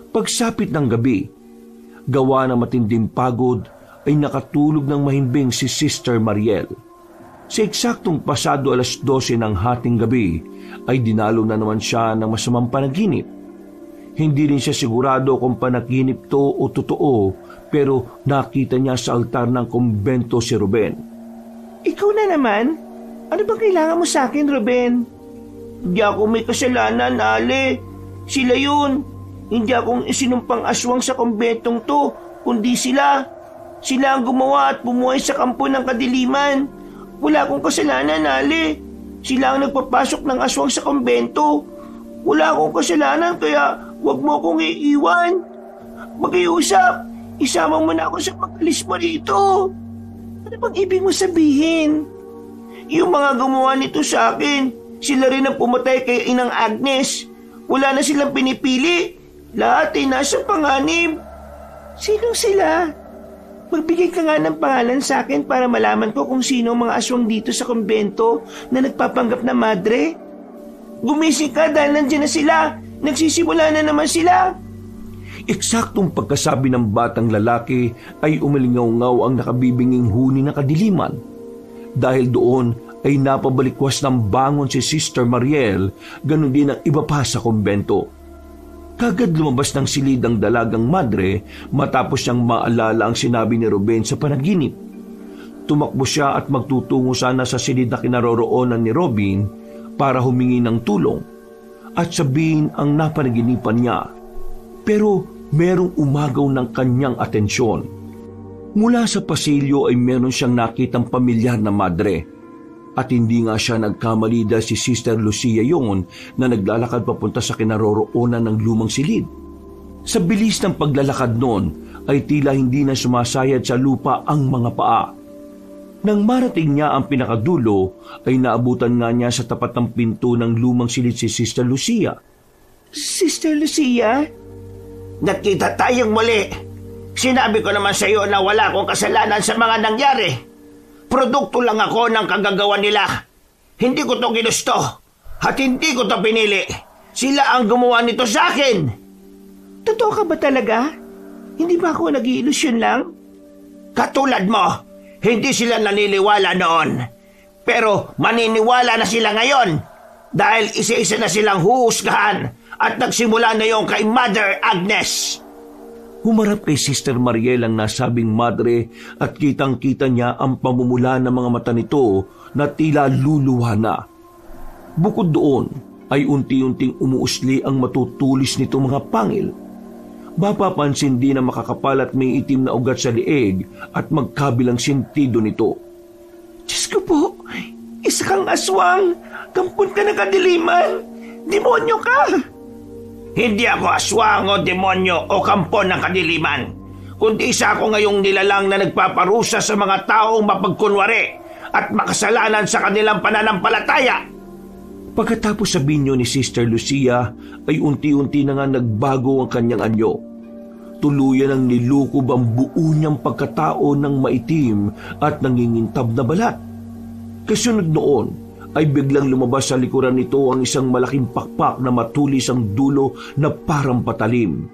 Pagsapit ng gabi, gawa ng matinding pagod, ay nakatulog ng mahimbing si Sister Mariel. Sa eksaktong pasado 12:00 ng hating gabi, ay dinalo na naman siya ng masamang panaginip. Hindi rin siya sigurado kung panaginip to o totoo, pero nakita niya sa altar ng kumbento si Ruben. Ikaw na naman? Ano bang kailangan mo sa akin, Ruben? Hindi ako may kasalanan, Ale. Sila yun. Hindi akong isinumpang aswang sa kumbentong to, kundi sila. Sila ang gumawa at bumuhay sa kampo ng kadiliman. Wala akong kasalanan, Ale. Sila ang nagpapasok ng aswang sa kumbento. Wala akong kasalanan, kaya huwag mo akong iiwan. Mag-iusap. Isama mo na ako sa pag-alis mo rito. Ano bang ibig mo sabihin? Yung mga gumawa nito sa akin, sila rin ang pumatay kay Inang Agnes. Wala na silang pinipili. Lahat ay nasa panganib. Sino sila? Magbigay ka nga ng pangalan sa akin para malaman ko kung sino ang mga aswang dito sa kumbento na nagpapanggap na madre. Gumising ka dahil nandiyan na sila. Nagsisimula na naman sila. Eksaktong pagkasabi ng batang lalaki ay umalingaw-ngaw ang nakabibinging huni ng kadiliman. Dahil doon ay napabalikwas ng bangon si Sister Mariel, ganun din ang iba pa sa kumbento. Kagad lumabas ng silid ang dalagang madre matapos niyang maalala ang sinabi ni Ruben sa panaginip. Tumakbo siya at magtutungo sana sa silid na kinaroroonan ni Robin para humingi ng tulong at sabihin ang napanaginipan niya. Pero merong umagaw ng kanyang atensyon. Mula sa pasilyo ay meron siyang nakitang pamilyar na madre. At hindi nga siya nagkamali dahil si Sister Lucia yon na naglalakad papunta sa kinaroroonan ng lumang silid. Sa bilis ng paglalakad noon ay tila hindi na sumasayad sa lupa ang mga paa. Nang marating niya ang pinakadulo ay naabutan nga niya sa tapat ng pinto ng lumang silid si Sister Lucia. Sister Lucia? Nakita tayong muli. Sinabi ko naman sa iyo na wala akong kasalanan sa mga nangyari. Produkto lang ako ng kagagawa nila. Hindi ko to ginusto at hindi ko to pinili. Sila ang gumawa nito sa akin. Totoo ka ba talaga? Hindi ba ako nag-iilusyon lang? Katulad mo, hindi sila naniniwala noon. Pero maniniwala na sila ngayon dahil isa-isa na silang huhusgahan at nagsimula na yung kay Mother Agnes. Humarap kay Sister Mariel ang nasabing madre at kitang-kita niya ang pamumula ng mga mata nito na tila luluha na. Bukod doon ay unti-unting umuusli ang matutulis nito mga pangil. Mapapansin din na makakapal at may itim na ugat sa lieg at magkabilang sentido nito. Diyos ko po, isa kang aswang, kampon ka ng kadiliman, demonyo ka! Hindi ako aswang o demonyo o kampon ng kadiliman, kundi isa ako ngayong nilalang na nagpaparusa sa mga taong mapagkunwari at makasalanan sa kanilang pananampalataya. Pagkatapos sabihin niyo ni Sister Lucia ay unti-unti na nga nagbago ang kanyang anyo. Tuluyan ang nilukob ang buo niyang pagkatao ng maitim at nangingintab na balat. Kasunod noon ay biglang lumabas sa likuran nito ang isang malaking pakpak na matulis ang dulo na parang patalim.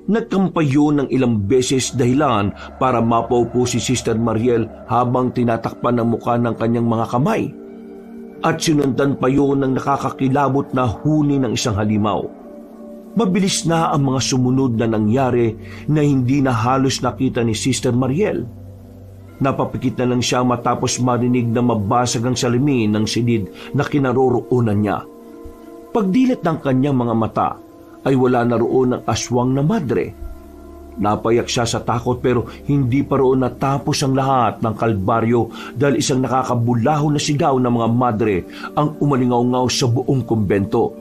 Nagkampayo ng ilang beses dahilan para mapaupo si Sister Mariel habang tinatakpan ang mukha ng kanyang mga kamay. At sinundan pa yun ng nakakakilabot na huni ng isang halimaw. Mabilis na ang mga sumunod na nangyari na hindi na halos nakita ni Sister Mariel. Napapikit na lang siya matapos marinig na mabasag ang salamin ng silid na kinaroroonan niya. Pagdilat ng kanyang mga mata ay wala na roon ang aswang na madre. Napayak siya sa takot pero hindi pa roon natapos ang lahat ng kalbaryo dahil isang nakakabulahon na sigaw ng mga madre ang umalingaw-ngaw sa buong kumbento.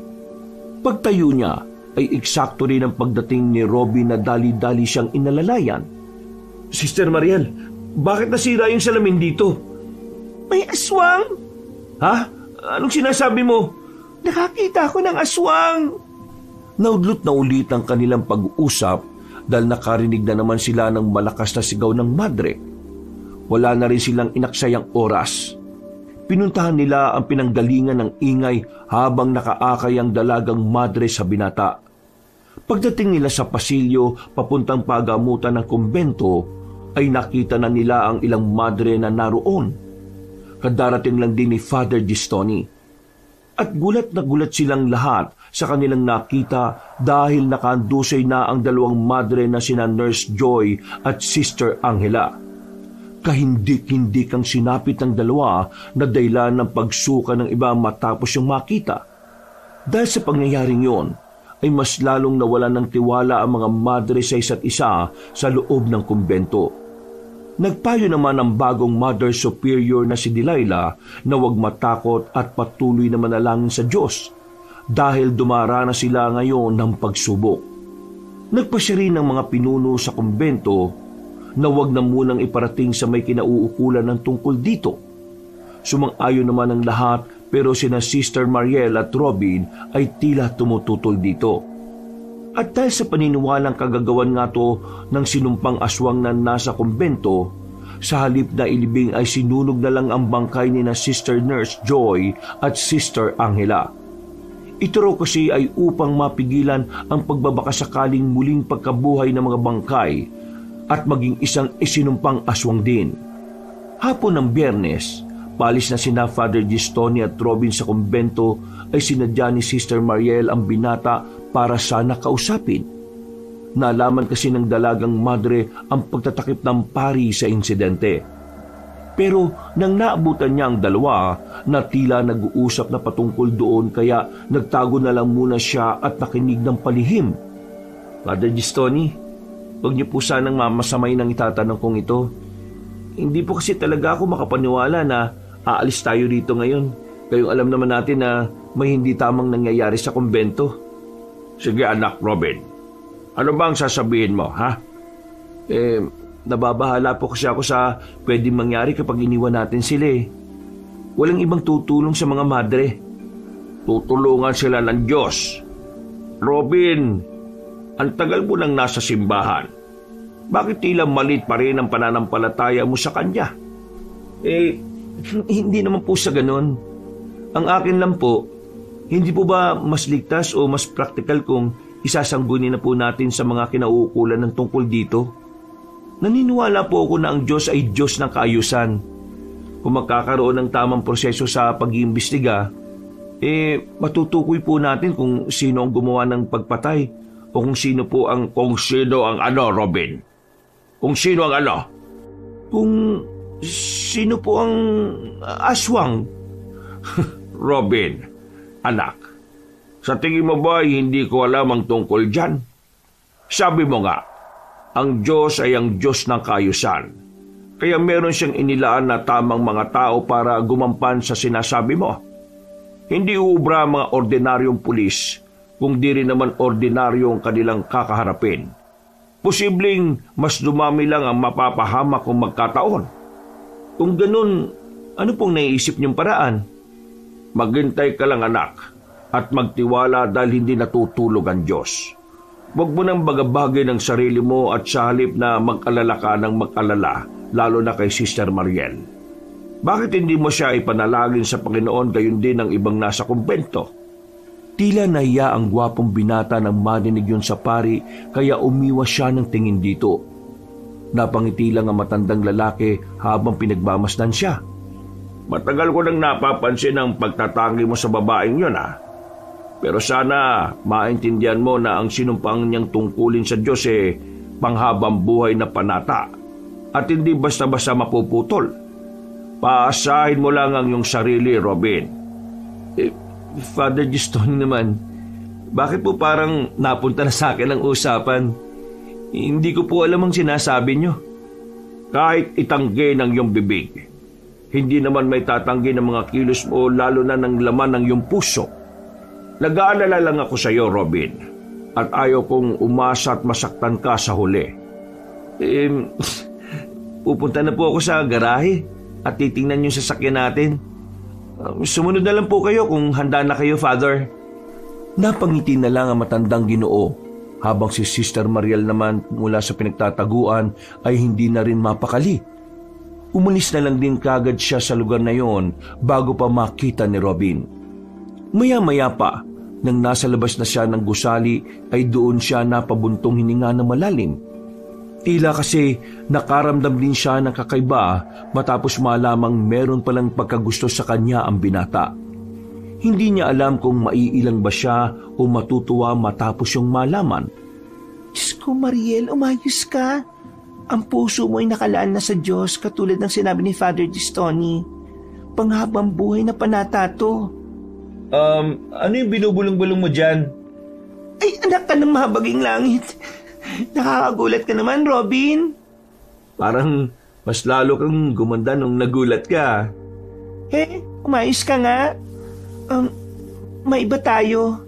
Pagtayo niya ay eksakto rin ang pagdating ni Robin na dali-dali siyang inalalayan. Sister Mariel, bakit nasira yung salamin dito? May aswang! Ha? Anong sinasabi mo? Nakakita ako ng aswang! Naudlot na ulit ang kanilang pag-uusap dahil nakarinig na naman sila ng malakas na sigaw ng madre. Wala na rin silang inaksayang oras. Pinuntahan nila ang pinanggalingan ng ingay habang nakaakay ang dalagang madre sa binata. Pagdating nila sa pasilyo papuntang pagamutan ng kumbento, ay nakita na nila ang ilang madre na naroon. Kadarating lang din ni Father Gistoni. At gulat na gulat silang lahat sa kanilang nakita dahil nakandusay na ang dalawang madre na sina Nurse Joy at Sister Angela. Kahindik-hindik ang sinapit ng dalawa na dahilan ng pagsuka ng iba matapos yung makita. Dahil sa pangyayaring yon, ay mas lalong nawalan ng tiwala ang mga madre sa isa't isa sa loob ng kumbento. Nagpayo naman ang bagong Mother Superior na si Delilah na huwag matakot at patuloy na manalangin sa Diyos dahil dumaranas sila ngayon ng pagsubok. Nagpasya rin ng mga pinuno sa kumbento na huwag na munang iparating sa may kinauukulan ng tungkol dito. Sumang-ayon naman ang lahat pero sina Sister Mariel at Robin ay tila tumututol dito. At dahil sa paniniwalang kagagawan nga to ng sinumpang aswang na nasa kumbento, sa halip na ilibing ay sinunog na lang ang bangkay ni na Sister Nurse Joy at Sister Angela. Ito raw kasi ay upang mapigilan ang pagbabakasakaling muling pagkabuhay ng mga bangkay at maging isang isinumpang aswang din. Hapon ng Biyernes, palis na sina Father Gistoni at Robin sa kumbento ay sinadya ni Sister Mariel ang binata para sana kausapin. Nalaman kasi ng dalagang madre ang pagtatakip ng pari sa insidente. Pero nang naabutan niya ang dalawa na tila nag-uusap na patungkol doon kaya nagtago na lang muna siya at nakinig ng palihim. Father Gistoni, huwag niyo po sanang mamasamay ng itatanong kong ito. Hindi po kasi talaga ako makapaniwala na aalis tayo dito ngayon. Kayong alam naman natin na may hindi tamang nangyayari sa kumbento. Sige anak Robin, ano bang sasabihin mo, ha? Nababahala po kasi ako sa pwedeng mangyari kapag iniwan natin sila eh. Walang ibang tutulong sa mga madre. Tutulungan sila ng Diyos. Robin, ang tagal mo nang nasa simbahan. Bakit tila malit pa rin ang pananampalataya mo sa Kanya? Hindi naman po sa ganun. Ang akin lang po, hindi po ba mas ligtas o mas praktikal kung isasanggunin na po natin sa mga kinauukulan ng tungkol dito? Naniniwala po ako na ang Diyos ay Diyos ng kaayusan. Kung magkakaroon ng tamang proseso sa pag-iimbestiga, matutukoy po natin kung sino ang gumawa ng pagpatay o kung sino po ang... Kung sino ang ano, Robin? Kung sino ang ano? Kung sino po ang aswang? Robin, anak, sa tingin mo ba hindi ko alam ang tungkol dyan? Sabi mo nga, ang Diyos ay ang Diyos ng kaayusan. Kaya meron siyang inilaan na tamang mga tao para gumampan sa sinasabi mo. Hindi uubra mga ordinaryong pulis, kung di rin naman ordinaryong kanilang kakaharapin. Posibleng mas dumami lang ang mapapahamak kung magkataon. Kung ganun, ano pong naiisip niyong paraan? Maghintay ka lang anak at magtiwala dahil hindi natutulog ang Diyos. Huwag mo nang bagabagay ng sarili mo at sa halip na mag-alala ka ng mag-alala, lalo na kay Sister Mariel. Bakit hindi mo siya ipanalangin sa Panginoon gayon din ang ibang nasa kumbento? Tila nahiya ang gwapong binata nang marinig yun sa pari kaya umiwas siya ng tingin dito. Napangiti lang ang matandang lalaki habang pinagmamasdan siya. Matagal ko nang napapansin ang pagtatangi mo sa babaeng yun, ha? Pero sana maintindihan mo na ang sinumpang niyang tungkulin sa Diyos panghabang buhay na panata at hindi basta-basta mapuputol. Paasahin mo lang ang iyong sarili, Robin. Father Gistoni naman, bakit po parang napunta na sa akin ang usapan? Hindi ko po alam ang sinasabi niyo. Kahit itanggi ng iyong bibig, hindi naman may tatanggi ng mga kilos mo lalo na ng laman ng iyong puso. Nag-aalala lang ako sa iyo, Robin, at ayaw kong umasa at masaktan ka sa huli. Pupunta na po ako sa garahe at titingnan yung sasakyan natin. Sumunod na lang po kayo kung handa na kayo, Father. Napangiti na lang ang matandang Ginoo, habang si Sister Mariel naman mula sa pinagtataguan ay hindi na rin mapakali. Umalis na lang din kagad siya sa lugar na yon bago pa makita ni Robin. Maya-maya pa, nang nasa labas na siya ng gusali ay doon siya napabuntong hininga na malalim. Tila kasi nakaramdam din siya ng kakaiba matapos malamang meron palang pagkagusto sa kanya ang binata. Hindi niya alam kung maiilang ba siya o matutuwa matapos yung malaman. Diyos ko, Mariel, umayos ka. Ang puso mo ay nakalaan na sa Diyos katulad ng sinabi ni Father Gistoni. Panghabang buhay na panata to. Ano yung binubulong-bulong mo dyan? Ay, anak ka ng mahabaging langit. Nakakagulat ka naman, Robin. Parang mas lalo kang gumanda nung nagulat ka. Umayos ka nga. May iba tayo.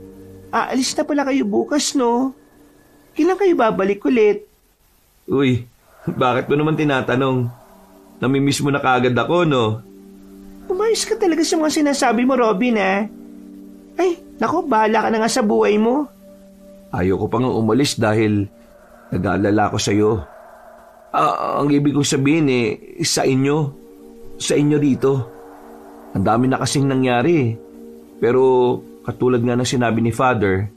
Aalis na pala kayo bukas, no? Kailan kayo babalik ulit? Uy, bakit mo naman tinatanong? Namimiss mo na kaagad ako, no? Umayos ka talaga sa mga sinasabi mo, Robin, ha? Ay, naku, bahala ka na nga sa buhay mo. Ayoko pang umalis dahil nag-aalala ko sa'yo. Ang ibig kong sabihin sa inyo dito. Ang dami na kasing nangyari. Pero katulad nga ng sinabi ni Father,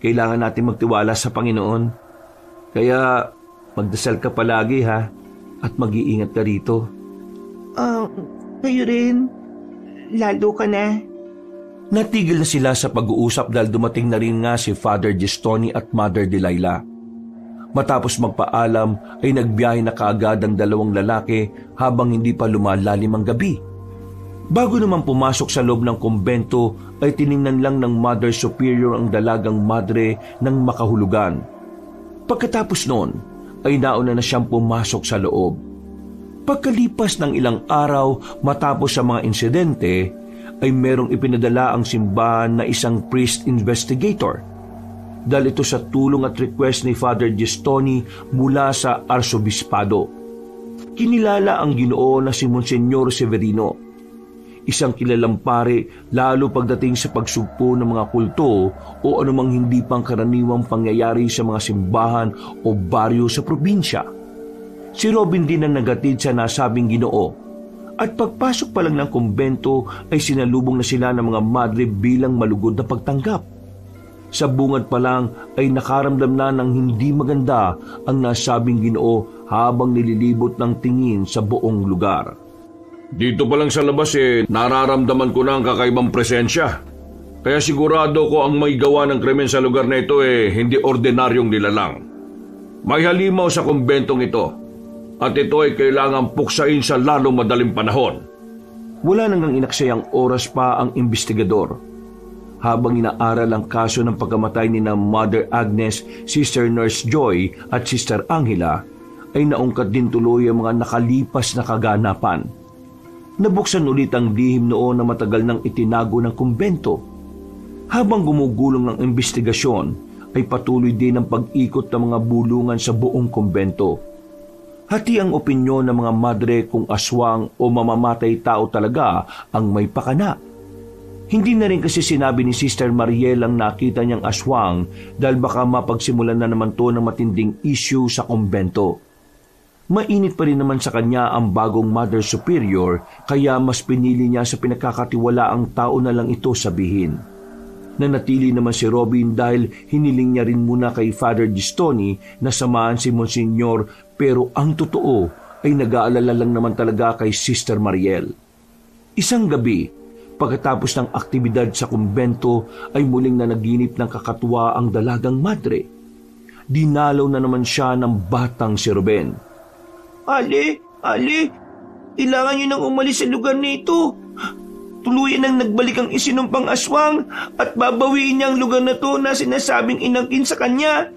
kailangan natin magtiwala sa Panginoon. Kaya magdasal ka palagi, ha? At mag-iingat ka rito. Kayo rin. Lalo ka na. Natigil na sila sa pag-uusap dahil dumating na rin nga si Father Gistoni at Mother Delilah. Matapos magpaalam ay nagbiyahe na kaagad ang dalawang lalaki habang hindi pa lumalalim ang gabi. Bago naman pumasok sa loob ng kumbento ay tiningnan lang ng Mother Superior ang dalagang madre ng makahulugan. Pagkatapos noon ay nauna na siyang pumasok sa loob. Pagkalipas ng ilang araw matapos sa mga insidente ay merong ipinadala ang simbahan na isang priest investigator. Dahil ito sa tulong at request ni Father Gistoni mula sa Arsobispado. Kinilala ang Ginoo na si Monsignor Severino. Isang kilalang pare lalo pagdating sa pagsugpo ng mga kulto o anumang hindi pangkaraniwang pangyayari sa mga simbahan o baryo sa probinsya. Si Robin din ang nagatid sa nasabing Ginoo. At pagpasok pa lang ng kumbento ay sinalubong na sila ng mga madre bilang malugod na pagtanggap. Sa bungad pa lang ay nakaramdam na ng hindi maganda ang nasabing Ginoo habang nililibot ng tingin sa buong lugar. Dito pa lang sa labas nararamdaman ko na ang kakaibang presensya. Kaya sigurado ko ang may gawa ng krimen sa lugar na ito hindi ordinaryong nilalang. May halimaw sa kumbentong ito at ito ay kailangang puksain sa lalong madaling panahon. Wala nang inaksayang oras pa ang investigador. Habang inaaral ang kaso ng pagkamatay ni na Mother Agnes, Sister Nurse Joy at Sister Angela, ay naungkat din tuloy ang mga nakalipas na kaganapan. Nabuksan ulit ang lihim noon na matagal nang itinago ng kumbento. Habang gumugulong ng investigasyon, ay patuloy din ang pag-ikot ng mga bulungan sa buong kumbento. Hati ang opinyon ng mga madre kung aswang o mamamatay tao talaga ang may pakana. Hindi na rin kasi sinabi ni Sister Mariel ang nakita niyang aswang dahil baka mapagsimulan na naman to ng matinding issue sa kumbento. Mainit pa rin naman sa kanya ang bagong Mother Superior kaya mas pinili niya sa pinagkakatiwalaang tao na lang ito sabihin. Nanatili naman si Robin dahil hiniling niya rin muna kay Father Gistoni na samahan si Monsignor pero ang totoo ay nag-aalala lang naman talaga kay Sister Mariel. Isang gabi, pagkatapos ng aktibidad sa kumbento ay muling nanaginip ng kakatuwa ang dalagang madre. Dinalaw na naman siya ng batang si Ruben. Ali, kailangan niyo nang umalis sa lugar nito. Tuluyan nang nagbalik ang isinumpang aswang at babawiin niya ang lugar na to na sinasabing inangkin sa kanya.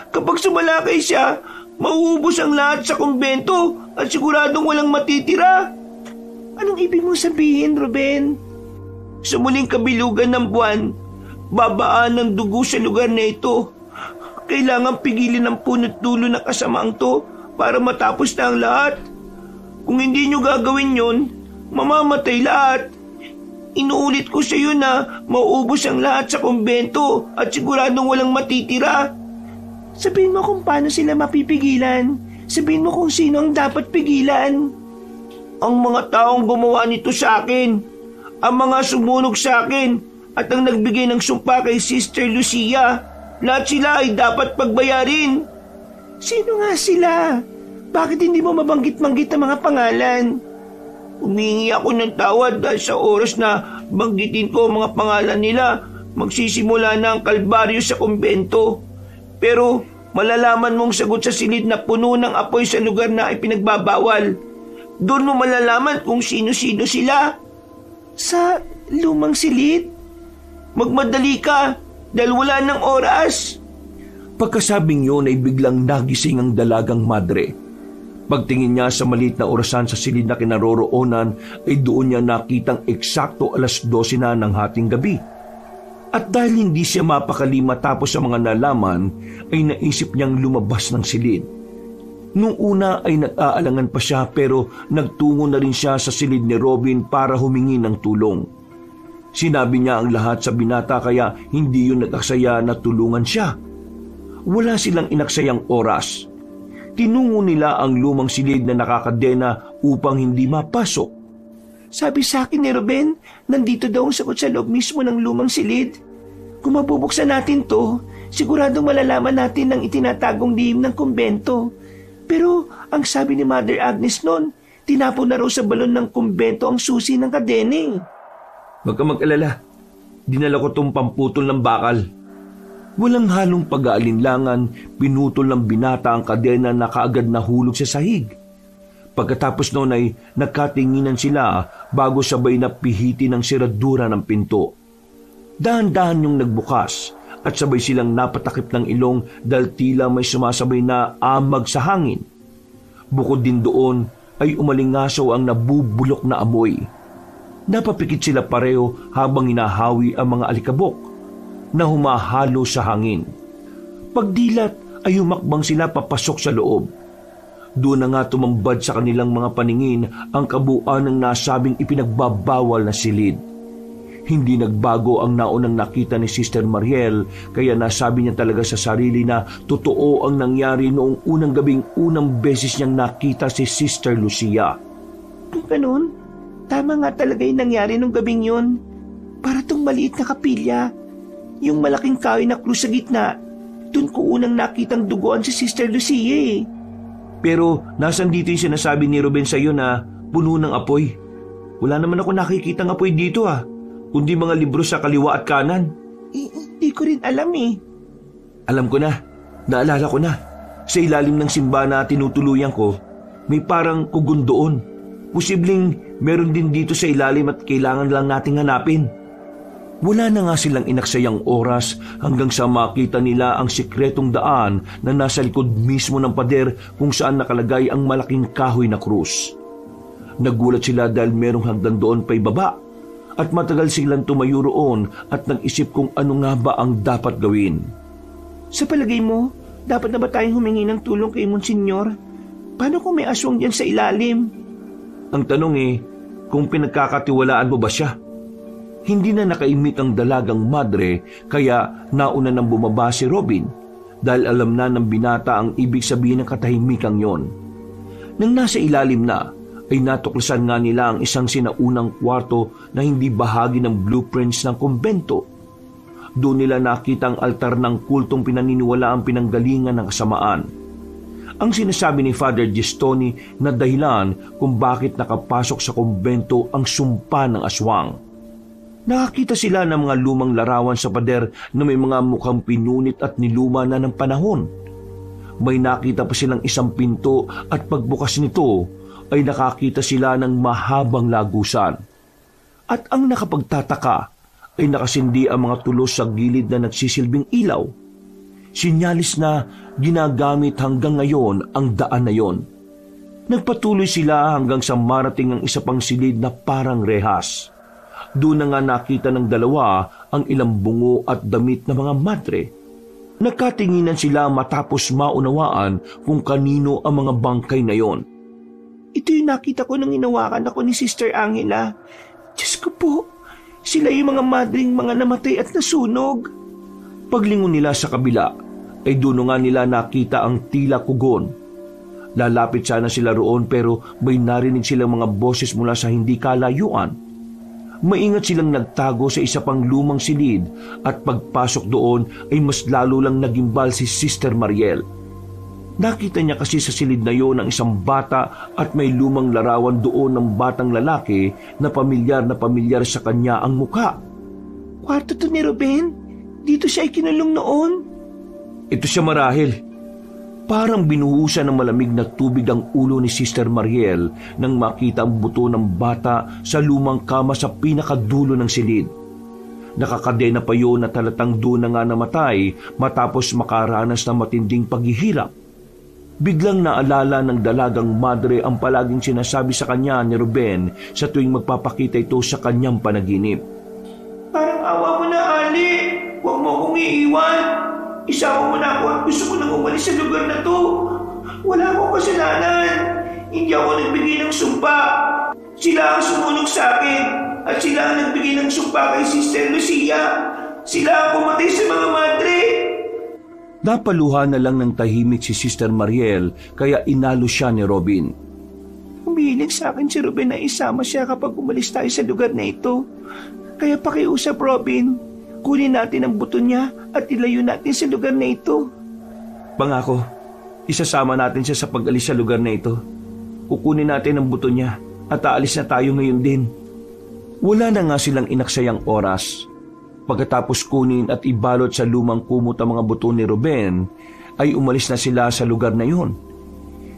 Kapag sumalakay siya, mauubos ang lahat sa kumbento at siguradong walang matitira. Anong ibig mong sabihin, Ruben? Sa muling kabilugan ng buwan, babaan ng dugo sa lugar na ito. Kailangan pigilin ang punot dulo ng kasamaang to para matapos na ang lahat. Kung hindi nyo gagawin yon, mamamatay lahat. Inuulit ko sa iyo na mauubos ang lahat sa kumbento at siguradong walang matitira. Sabihin mo kung paano sila mapipigilan. Sabihin mo kung sino ang dapat pigilan. Ang mga taong gumawa nito sa akin, ang mga sumunog sa akin at ang nagbigay ng sumpa kay Sister Lucia, lahat sila ay dapat pagbayarin. Sino nga sila? Bakit hindi mo mabanggit-banggit ang mga pangalan? Humingi ako ng tawad dahil sa oras na banggitin ko ang mga pangalan nila, magsisimula na ang kalbaryo sa kumbento. Pero malalaman mong sagot sa silid na puno ng apoy sa lugar na ipinagbabawal. Doon mo malalaman kung sino-sino sila. Sa lumang silid? Magmadali ka dahil wala ng oras. Pagkasabing yun ay biglang nagising ang dalagang madre. Pagtingin niya sa maliit na orasan sa silid na kinaroroonan ay doon niya nakitang eksakto 12:00 na ng hating gabi. At dahil hindi siya mapakali matapos sa mga nalaman, ay naisip niyang lumabas ng silid. Nung una ay nag-aalangan pa siya pero nagtungo na rin siya sa silid ni Robin para humingi ng tulong. Sinabi niya ang lahat sa binata kaya hindi yun nag-aksaya na tulungan siya. Wala silang inaksayang oras. Tinungo nila ang lumang silid na nakakadena upang hindi mapasok. Sabi sa akin ni Ruben, nandito daw ang sagot sa loob mismo ng lumang silid. Kung mabubuksan natin to, siguradong malalaman natin ang itinatagong lihim ng kumbento. Pero ang sabi ni Mother Agnes noon, tinapon na raw sa balon ng kumbento ang susi ng kadena. Huwag ka mag-alala. Dinala ko tong pamputol ng bakal. Walang halong pag-aalinlangan, pinutol ng binata ang kadena na kaagad nahulog sa sahig. Pagkatapos noon ay nagkatinginan sila bago sabay na pihitin ang siradura ng pinto. Dahan-dahan yung nagbukas at sabay silang napatakip ng ilong dahil tila may sumasabay na amag sa hangin. Bukod din doon ay umalingasaw ang nabubulok na amoy. Napapikit sila pareho habang hinahawi ang mga alikabok na humahalo sa hangin. Pagdilat ay humakbang sila papasok sa loob. Doon na nga tumambad sa kanilang mga paningin ang kabuuan ng nasabing ipinagbabawal na silid. Hindi nagbago ang naunang nakita ni Sister Mariel kaya nasabi niya talaga sa sarili na totoo ang nangyari noong unang gabing unang beses niyang nakita si Sister Lucia. Kung ganun, tama nga talaga yung nangyari nung gabing yun. Para tong maliit na kapilya, yung malaking kahoy na krus sa gitna, dun ko unang nakitang duguan si Sister Lucia eh. Pero nasan dito yung sinasabi ni Ruben sa iyo na puno ng apoy? Wala naman ako nakikitang apoy dito kundi mga libro sa kaliwa at kanan. Hindi ko rin alam eh. Alam ko na, naalala ko na. Sa ilalim ng simba na tinutuluyan ko, may parang kugon doon. Posibleng meron din dito sa ilalim at kailangan lang nating hanapin. Wala na nga silang inaksayang oras hanggang sa makita nila ang sikretong daan na nasa likod mismo ng pader kung saan nakalagay ang malaking kahoy na krus. Nagulat sila dahil merong hagdan doon pa ibaba at matagal silang tumayo roon at nag-isip kung ano nga ba ang dapat gawin. Sa palagay mo, dapat na ba tayong humingi ng tulong kay Monsignor? Paano kung may aswang dyan sa ilalim? Ang tanong kung pinagkakatiwalaan mo ba siya? Hindi na nakaimik ang dalagang madre kaya nauna nang bumaba si Robin dahil alam na ng binata ang ibig sabihin ng katahimikang yon. Nang nasa ilalim na, ay natuklasan nga nila ang isang sinaunang kwarto na hindi bahagi ng blueprints ng kumbento. Doon nila nakita ang altar ng kultong pinaniniwala ang pinanggalingan ng kasamaan. Ang sinasabi ni Father Gistoni na dahilan kung bakit nakapasok sa kumbento ang sumpa ng aswang. Nakakita sila ng mga lumang larawan sa pader na may mga mukhang pinunit at niluma na ng panahon. May nakita pa silang isang pinto at pagbukas nito ay nakakita sila ng mahabang lagusan. At ang nakapagtataka ay nakasindi ang mga tulos sa gilid na nagsisilbing ilaw. Sinyalis na ginagamit hanggang ngayon ang daan na yon. Nagpatuloy sila hanggang sa marating ang isa pang silid na parang rehas. Doon na nga nakita ng dalawa ang ilang bungo at damit na mga madre. Nagkatinginan sila matapos maunawaan kung kanino ang mga bangkay na yon. Ito yung nakita ko nung inawakan ako ni Sister Angela. Diyos ko po, sila yung mga madring mga namatay at nasunog. Paglingon nila sa kabila, ay doon nga nila nakita ang tila kugon. Lalapit sana sila roon pero may narinig silang mga boses mula sa hindi kalayuan. Maingat silang nagtago sa isa pang lumang silid at pagpasok doon ay mas lalo lang nagimbal si Sister Mariel. Nakita niya kasi sa silid na yon ang isang bata at may lumang larawan doon ng batang lalaki na pamilyar sa kanya ang mukha. Kwarto to ni Ruben? Dito siya ikinulong noon? Ito siya marahil. Parang binuhusan ng malamig na tubig ang ulo ni Sister Mariel nang makita ang buto ng bata sa lumang kama sa pinakadulo ng silid. Nakakadena pa yun na talatang doon na nga namatay matapos makaranas ng matinding paghihirap. Biglang naalala ng dalagang madre ang palaging sinasabi sa kanya ni Ruben sa tuwing magpapakita ito sa kanyang panaginip. Parang awa mo na, Ali. Huwag mo akong iiwan. Isama mo na ako at gusto ko nang umalis sa lugar na to. Wala akong kasalanan. Hindi ako nagbigay ng sumpa. Sila ang sumunod sa akin at sila ang nagbigay ng sumpa kay Sister Lucia. Sila ang pumatay sa mga madre. Napaluha na lang ng tahimik si Sister Mariel kaya inalo siya ni Robin. Humihiling sa akin si Ruben na isama siya kapag umalis tayo sa lugar na ito. Kaya pakiusap, Robin. Kunin natin ang buto niya at ilayo natin sa lugar na ito. Pangako, isasama natin siya sa pag-alis sa lugar na ito. Kukunin natin ang buto niya at aalis na tayo ngayon din. Wala na nga silang inaksayang oras. Pagkatapos kunin at ibalot sa lumang kumot ang mga buto ni Ruben, ay umalis na sila sa lugar na yun.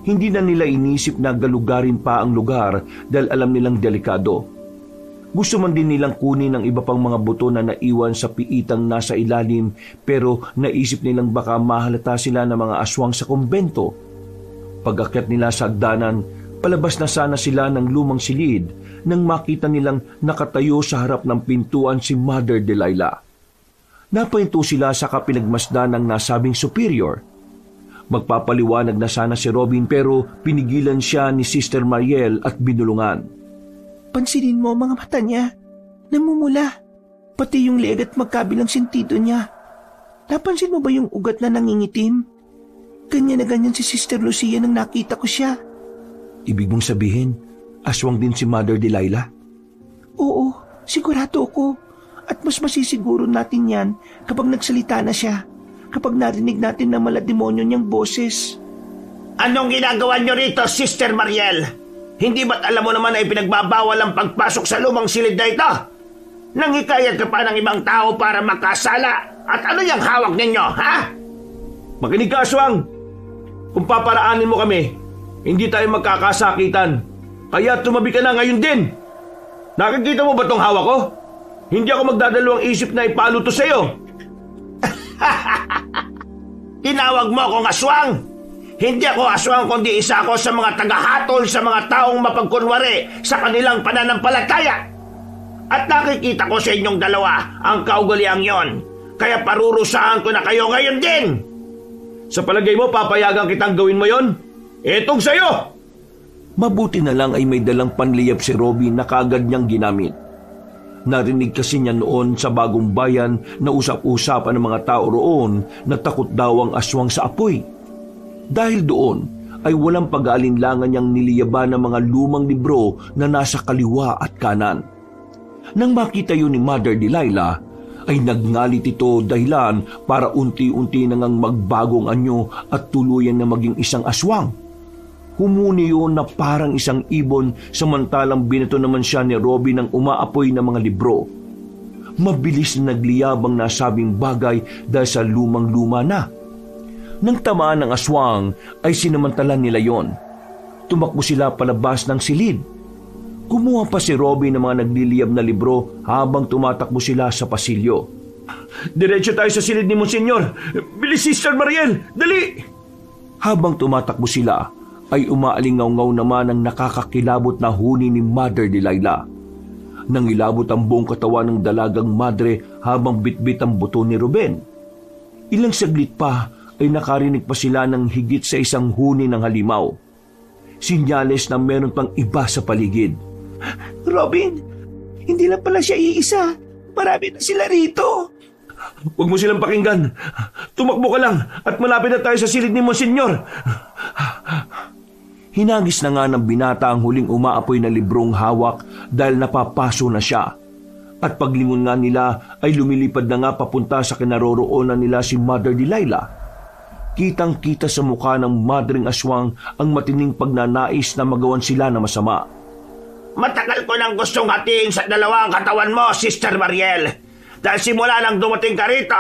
Hindi na nila inisip na galugarin pa ang lugar dahil alam nilang delikado. Gusto man din nilang kunin ang iba pang mga buto na naiwan sa piitang nasa ilalim pero naisip nilang baka mahalata sila ng mga aswang sa kumbento. Pag-akyat nila sa hagdanan, palabas na sana sila ng lumang silid nang makita nilang nakatayo sa harap ng pintuan si Mother Delilah. Napahinto sila sa kapinagmasdan ng nasabing superior. Magpapaliwanag na sana si Robin pero pinigilan siya ni Sister Mariel at binulungan. Pansinin mo ang mga mata niya. Namumula. Pati yung leeg at magkabilang sentido niya. Napansin mo ba yung ugat na nangingitim? Ganyan na ganyan si Sister Lucia nang nakita ko siya. Ibig mong sabihin, aswang din si Mother Delilah? Oo, sigurado ako. At mas masisiguro natin yan kapag nagsalita na siya. Kapag narinig natin na malademonyo niyang boses. Anong ginagawa niyo rito, Sister Mariel? Hindi ba't alam mo naman na ipinagbabawal ang pagpasok sa lumang silid na ito? Nanghikayat ka pa ng ibang tao para makasala. At ano yung hawak ninyo, ha? Makinig ka, aswang! Kung paparaanin mo kami, hindi tayo magkakasakitan. Kaya tumabi ka na ngayon din. Nakikita mo ba tong hawak ko? Hindi ako magdadalawang isip na ipalo to sa'yo. Tinawag mo akong aswang? Hindi ako aswang kundi isa ako sa mga tagahatol sa mga taong mapagkunwari sa kanilang pananampalataya. At nakikita ko sa inyong dalawa ang kaugaliang yon. Kaya parurusahan ko na kayo ngayon din. Sa palagay mo, papayagan kitang gawin mo yon? Etong sa'yo! Mabuti na lang ay may dalang panliyab si Robin na kaagad niyang ginamit. Narinig kasi niya noon sa Bagong Bayan na usap-usapan ng mga tao roon na takot daw ang aswang sa apoy. Dahil doon ay walang pag-aalinlangan niyang niliyaban ng mga lumang libro na nasa kaliwa at kanan. Nang makita yun ni Mother Delilah, ay nagngalit ito dahilan para unti-unti nang magbagong anyo at tuluyan na maging isang aswang. Humuni yun na parang isang ibon samantalang binato naman siya ni Robin ng umaapoy na mga libro. Mabilis na nagliyab ang nasabing bagay dahil sa lumang-luma na. Nang tamaan ng aswang ay sinamantala nila yon. Tumakbo sila palabas ng silid. Kumuha pa si Robin ng mga nagliliyab na libro habang tumatakbo sila sa pasilyo. Diretso tayo sa silid ni Monsignor. Bilis, Sister Mariel! Dali! Habang tumatakbo sila, ay umaalingaw-ngaw naman ang nakakakilabot na huni ni Mother Delilah. Nangilabot ang buong katawan ng dalagang madre habang bitbit ang buto ni Ruben. Ilang saglit pa ay nakarinig pa sila ng higit sa isang huni ng halimaw. Sinyales na meron pang iba sa paligid. Robin, hindi lang pala siya iisa. Marami na sila rito. Huwag mo silang pakinggan. Tumakbo ka lang at malapit na tayo sa silid ni Monsignor. Hinagis na nga ng binata ang huling umaapoy na librong hawak dahil napapaso na siya. At paglingon nga nila ay lumilipad na nga papunta sa kinaroroonan nila si Mother Delilah. Kitang-kita sa mukha ng madring aswang ang matining pagnanais na magawan sila na masama. Matagal ko nang gustong hatiin sa dalawang katawan mo, Sister Mariel. Dahil simula nang dumating ka rito,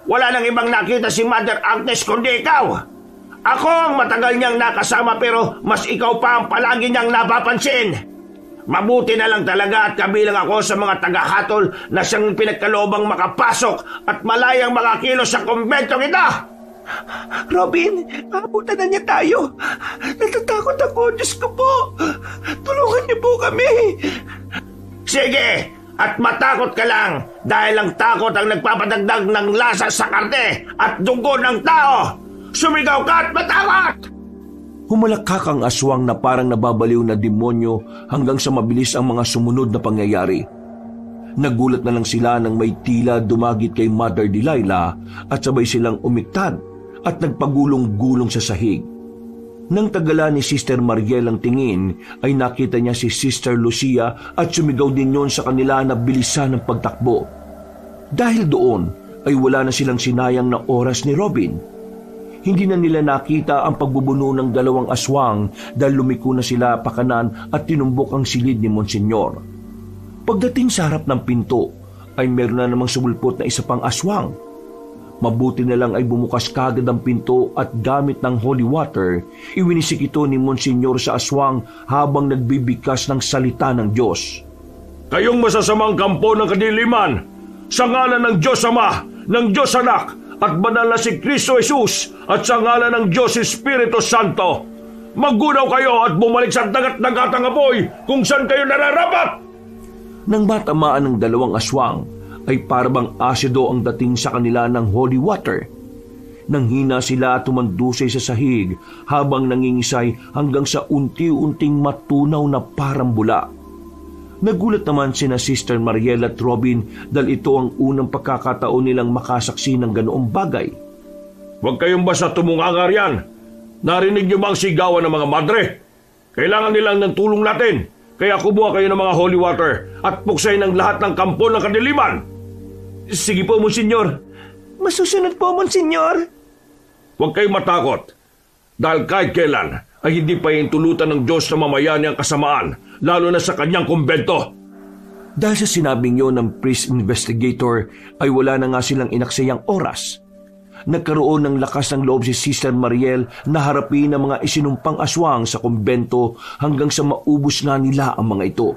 wala nang ibang nakita si Mother Agnes kundi ikaw. Ako ang matagal niyang nakasama pero mas ikaw pa ang palagi niyang napapansin. Mabuti na lang talaga at kabilang ako sa mga tagahatol na siyang pinagkaloobang makapasok at malayang makakilos sa kumbentong ito. Robin, abutan na niya tayo. Natatakot ako, Diyos ko po. Tulungan niyo po kami. Sige, at matakot ka lang dahil ang takot ang nagpapadagdag ng lasa sa karne at dugo ng tao. Sumigaw ka at matakot! Humalakak ang aswang na parang nababaliw na demonyo hanggang sa mabilis ang mga sumunod na pangyayari. Nagulat na lang sila nang may tila dumagit kay Mother Delilah at sabay silang umiktad at nagpagulong-gulong sa sahig. Nang tagala ni Sister Mariel ang tingin, ay nakita niya si Sister Lucia at sumigaw din yon sa kanila na bilisan ng pagtakbo. Dahil doon ay wala na silang sinayang na oras ni Robin. Hindi na nila nakita ang pagbubuno ng dalawang aswang dahil lumiko na sila pakanan at tinumbok ang silid ni Monsignor. Pagdating sa harap ng pinto, ay meron na namang sumulpot na isa pang aswang. Mabuti na lang ay bumukas kagad ang pinto at gamit ng holy water, iwinisik ito ni Monsignor sa aswang habang nagbibigkas ng salita ng Diyos. Kayong masasamang kampo ng kadiliman, sa ngalan ng Diyos Ama, ng Diyos Anak, at banal na si Kristo Jesus, at sa ngalan ng Diyos Espiritu Santo, maggunaw kayo at bumalik sa dagat-dagatang apoy kung saan kayo nararapat! Nang matamaan ng dalawang aswang, ay parabang asido ang dating sa kanila ng holy water. Nang hina sila tumandusay sa sahig habang nangingisay hanggang sa unti-unting matunaw na parang bula. Nagulat naman sina Sister Mariel at Robin dahil ito ang unang pagkakataon nilang makasaksi ng ganoong bagay. Huwag kayong basta tumungangar yan. Narinig niyo ba ang sigawan ng mga madre? Kailangan nilang ng tulong natin. Kaya kumuha kayo ng mga holy water at puksay ng lahat ng kampo ng kadiliman. Sige po, Monsignor. Masusunod po, Monsignor. Huwag kayong matakot. Dahil kahit kailan ay hindi pa intulutan ng Diyos na mamayani ang kasamaan, lalo na sa kanyang kumbento. Dahil sa sinabing yon ng priest investigator ay wala na nga silang inaksayang oras. Nagkaroon ng lakas ng loob si Sister Mariel na harapin ang mga isinumpang aswang sa kumbento hanggang sa maubos nga nila ang mga ito.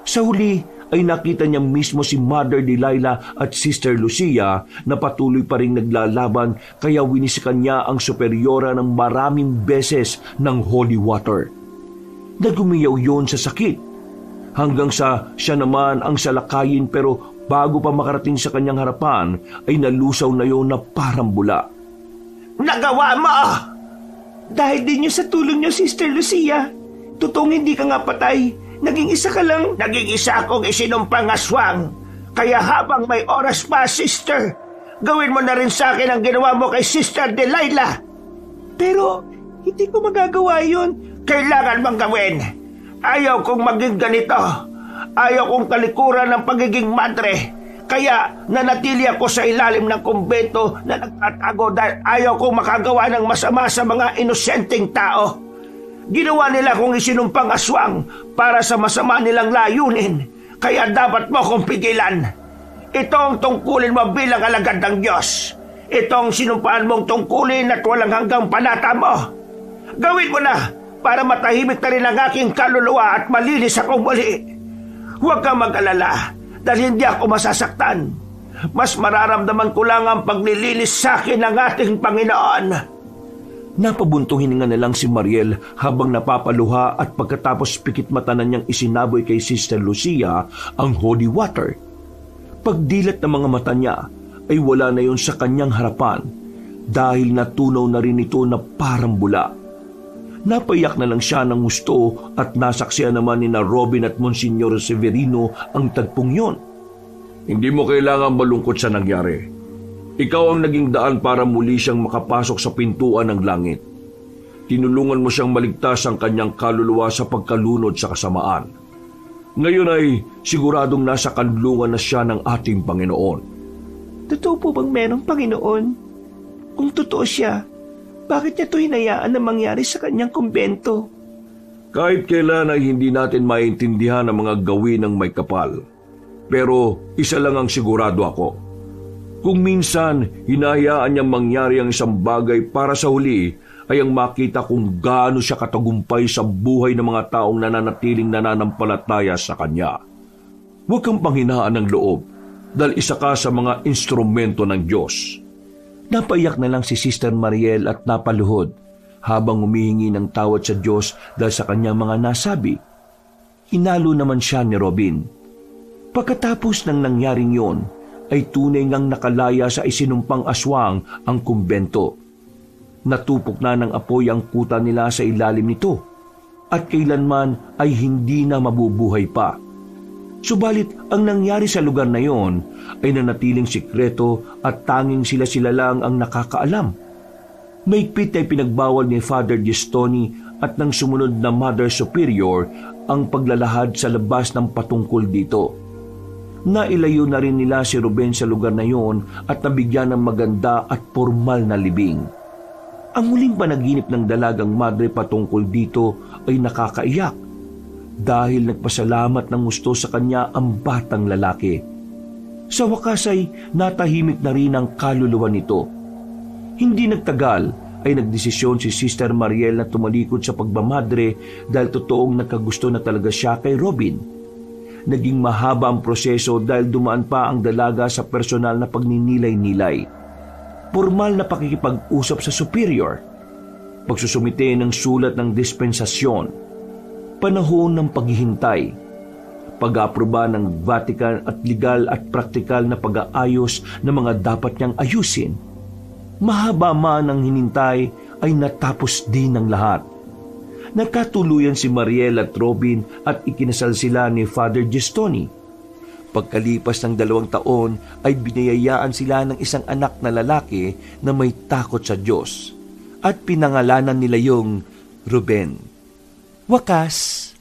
Sa huli ay nakita niya mismo si Mother Delilah at Sister Lucia na patuloy pa rin naglalaban kaya winisikan niya ang superyora ng maraming beses ng holy water. Nagumiyaw yon sa sakit hanggang sa siya naman ang salakayin pero bago pa makarating sa kanyang harapan ay nalusaw na yon na parang bula. Nagawa mo! Dahil din niyo sa tulong niyo, Sister Lucia. Totoong hindi ka nga patay. Naging isa ka lang. Naging isa akong isinumpang aswang. Kaya habang may oras pa, Sister, gawin mo na rin sa akin ang ginawa mo kay Sister Delilah. Pero hindi ko magagawa yun. Kailangan mong gawin. Ayaw kong maging ganito. Ayaw kong talikuran ng pagiging madre. Kaya nanatili ako sa ilalim ng kumbento na nagtatago dahil ayaw kong makagawa ng masama sa mga inosenteng tao. Ginawa nila kong isinumpang aswang para sa masama nilang layunin. Kaya dapat mo akong pigilan. Ito ang tungkulin mo bilang alagad ng Diyos. Ito ang sinumpaan mong tungkulin at walang hanggang panata mo. Gawin mo na para matahimik na rin ang aking kaluluwa at malinis akong muli. Huwag kang mag-alala dahil hindi ako masasaktan. Mas mararamdaman ko lang ang paglilinis sa akin ng ating Panginoon. Napabuntong hininga na lang si Mariel habang napapaluha at pagkatapos pikit mata na niyang isinaboy kay Sister Lucia ang holy water. Pagdilat ng mga mata niya ay wala na yon sa kanyang harapan dahil natunaw na rin ito na parang bula. Napayak na lang siya ng gusto at nasaksihan naman ni na Robin at Monsignor Severino ang tagpong yon. Hindi mo kailangan malungkot sa nangyari. Ikaw ang naging daan para muli siyang makapasok sa pintuan ng langit. Tinulungan mo siyang maligtas ang kanyang kaluluwa sa pagkalunod sa kasamaan. Ngayon ay siguradong nasa kanlungan na siya ng ating Panginoon. Totoo po bang merong Panginoon? Kung totoo siya, bakit niya ito hinayaan na mangyari sa kanyang kumbento? Kahit kailan ay hindi natin maintindihan ang mga gawin ng may kapal. Pero isa lang ang sigurado ako. Kung minsan hinahayaan niyang mangyari ang isang bagay para sa huli, ay ang makita kung gaano siya katagumpay sa buhay ng mga taong nananatiling nananampalataya sa Kanya. Huwag kang panghinaan ng loob dahil isa ka sa mga instrumento ng Diyos. Napaiyak na lang si Sister Mariel at napaluhod habang humihingi ng tawad sa Diyos dahil sa kanyang mga nasabi. Inalo naman siya ni Robin. Pagkatapos ng nangyaring yon, ay tunay ngang nakalaya sa isinumpang aswang ang kumbento. Natupok na ng apoy ang kuta nila sa ilalim nito at kailanman ay hindi na mabubuhay pa. Subalit ang nangyari sa lugar na yon ay nanatiling sikreto at tanging sila lang ang nakakaalam. Mahigpit ay pinagbawal ni Father Gestoni at ng sumunod na Mother Superior ang paglalahad sa labas ng patungkol dito. Nailayo na rin nila si Ruben sa lugar na yon at nabigyan ng maganda at formal na libing. Ang huling panaginip ng dalagang madre patungkol dito ay nakakaiyak dahil nagpasalamat ng gusto sa kanya ang batang lalaki. Sa wakas ay natahimik na rin ang kaluluwa nito. Hindi nagtagal ay nagdesisyon si Sister Mariel na tumalikod sa pagmamadre dahil totoong nagkagusto na talaga siya kay Robin. Naging mahaba ang proseso dahil dumaan pa ang dalaga sa personal na pagninilay-nilay. Formal na pakikipag-usap sa superior, pagsusumite ng sulat ng dispensasyon, panahon ng paghihintay, pag-aproba ng Vatican at legal at praktikal na pag-aayos ng mga dapat niyang ayusin. Mahaba man ang hinintay ay natapos din ang lahat. Nagkatuluyan si Mariel at Robin at ikinasal sila ni Father Gestoni. Pagkalipas ng 2 taon ay biniyayaan sila ng isang anak na lalaki na may takot sa Diyos at pinangalanan nila yung Ruben. Wakas.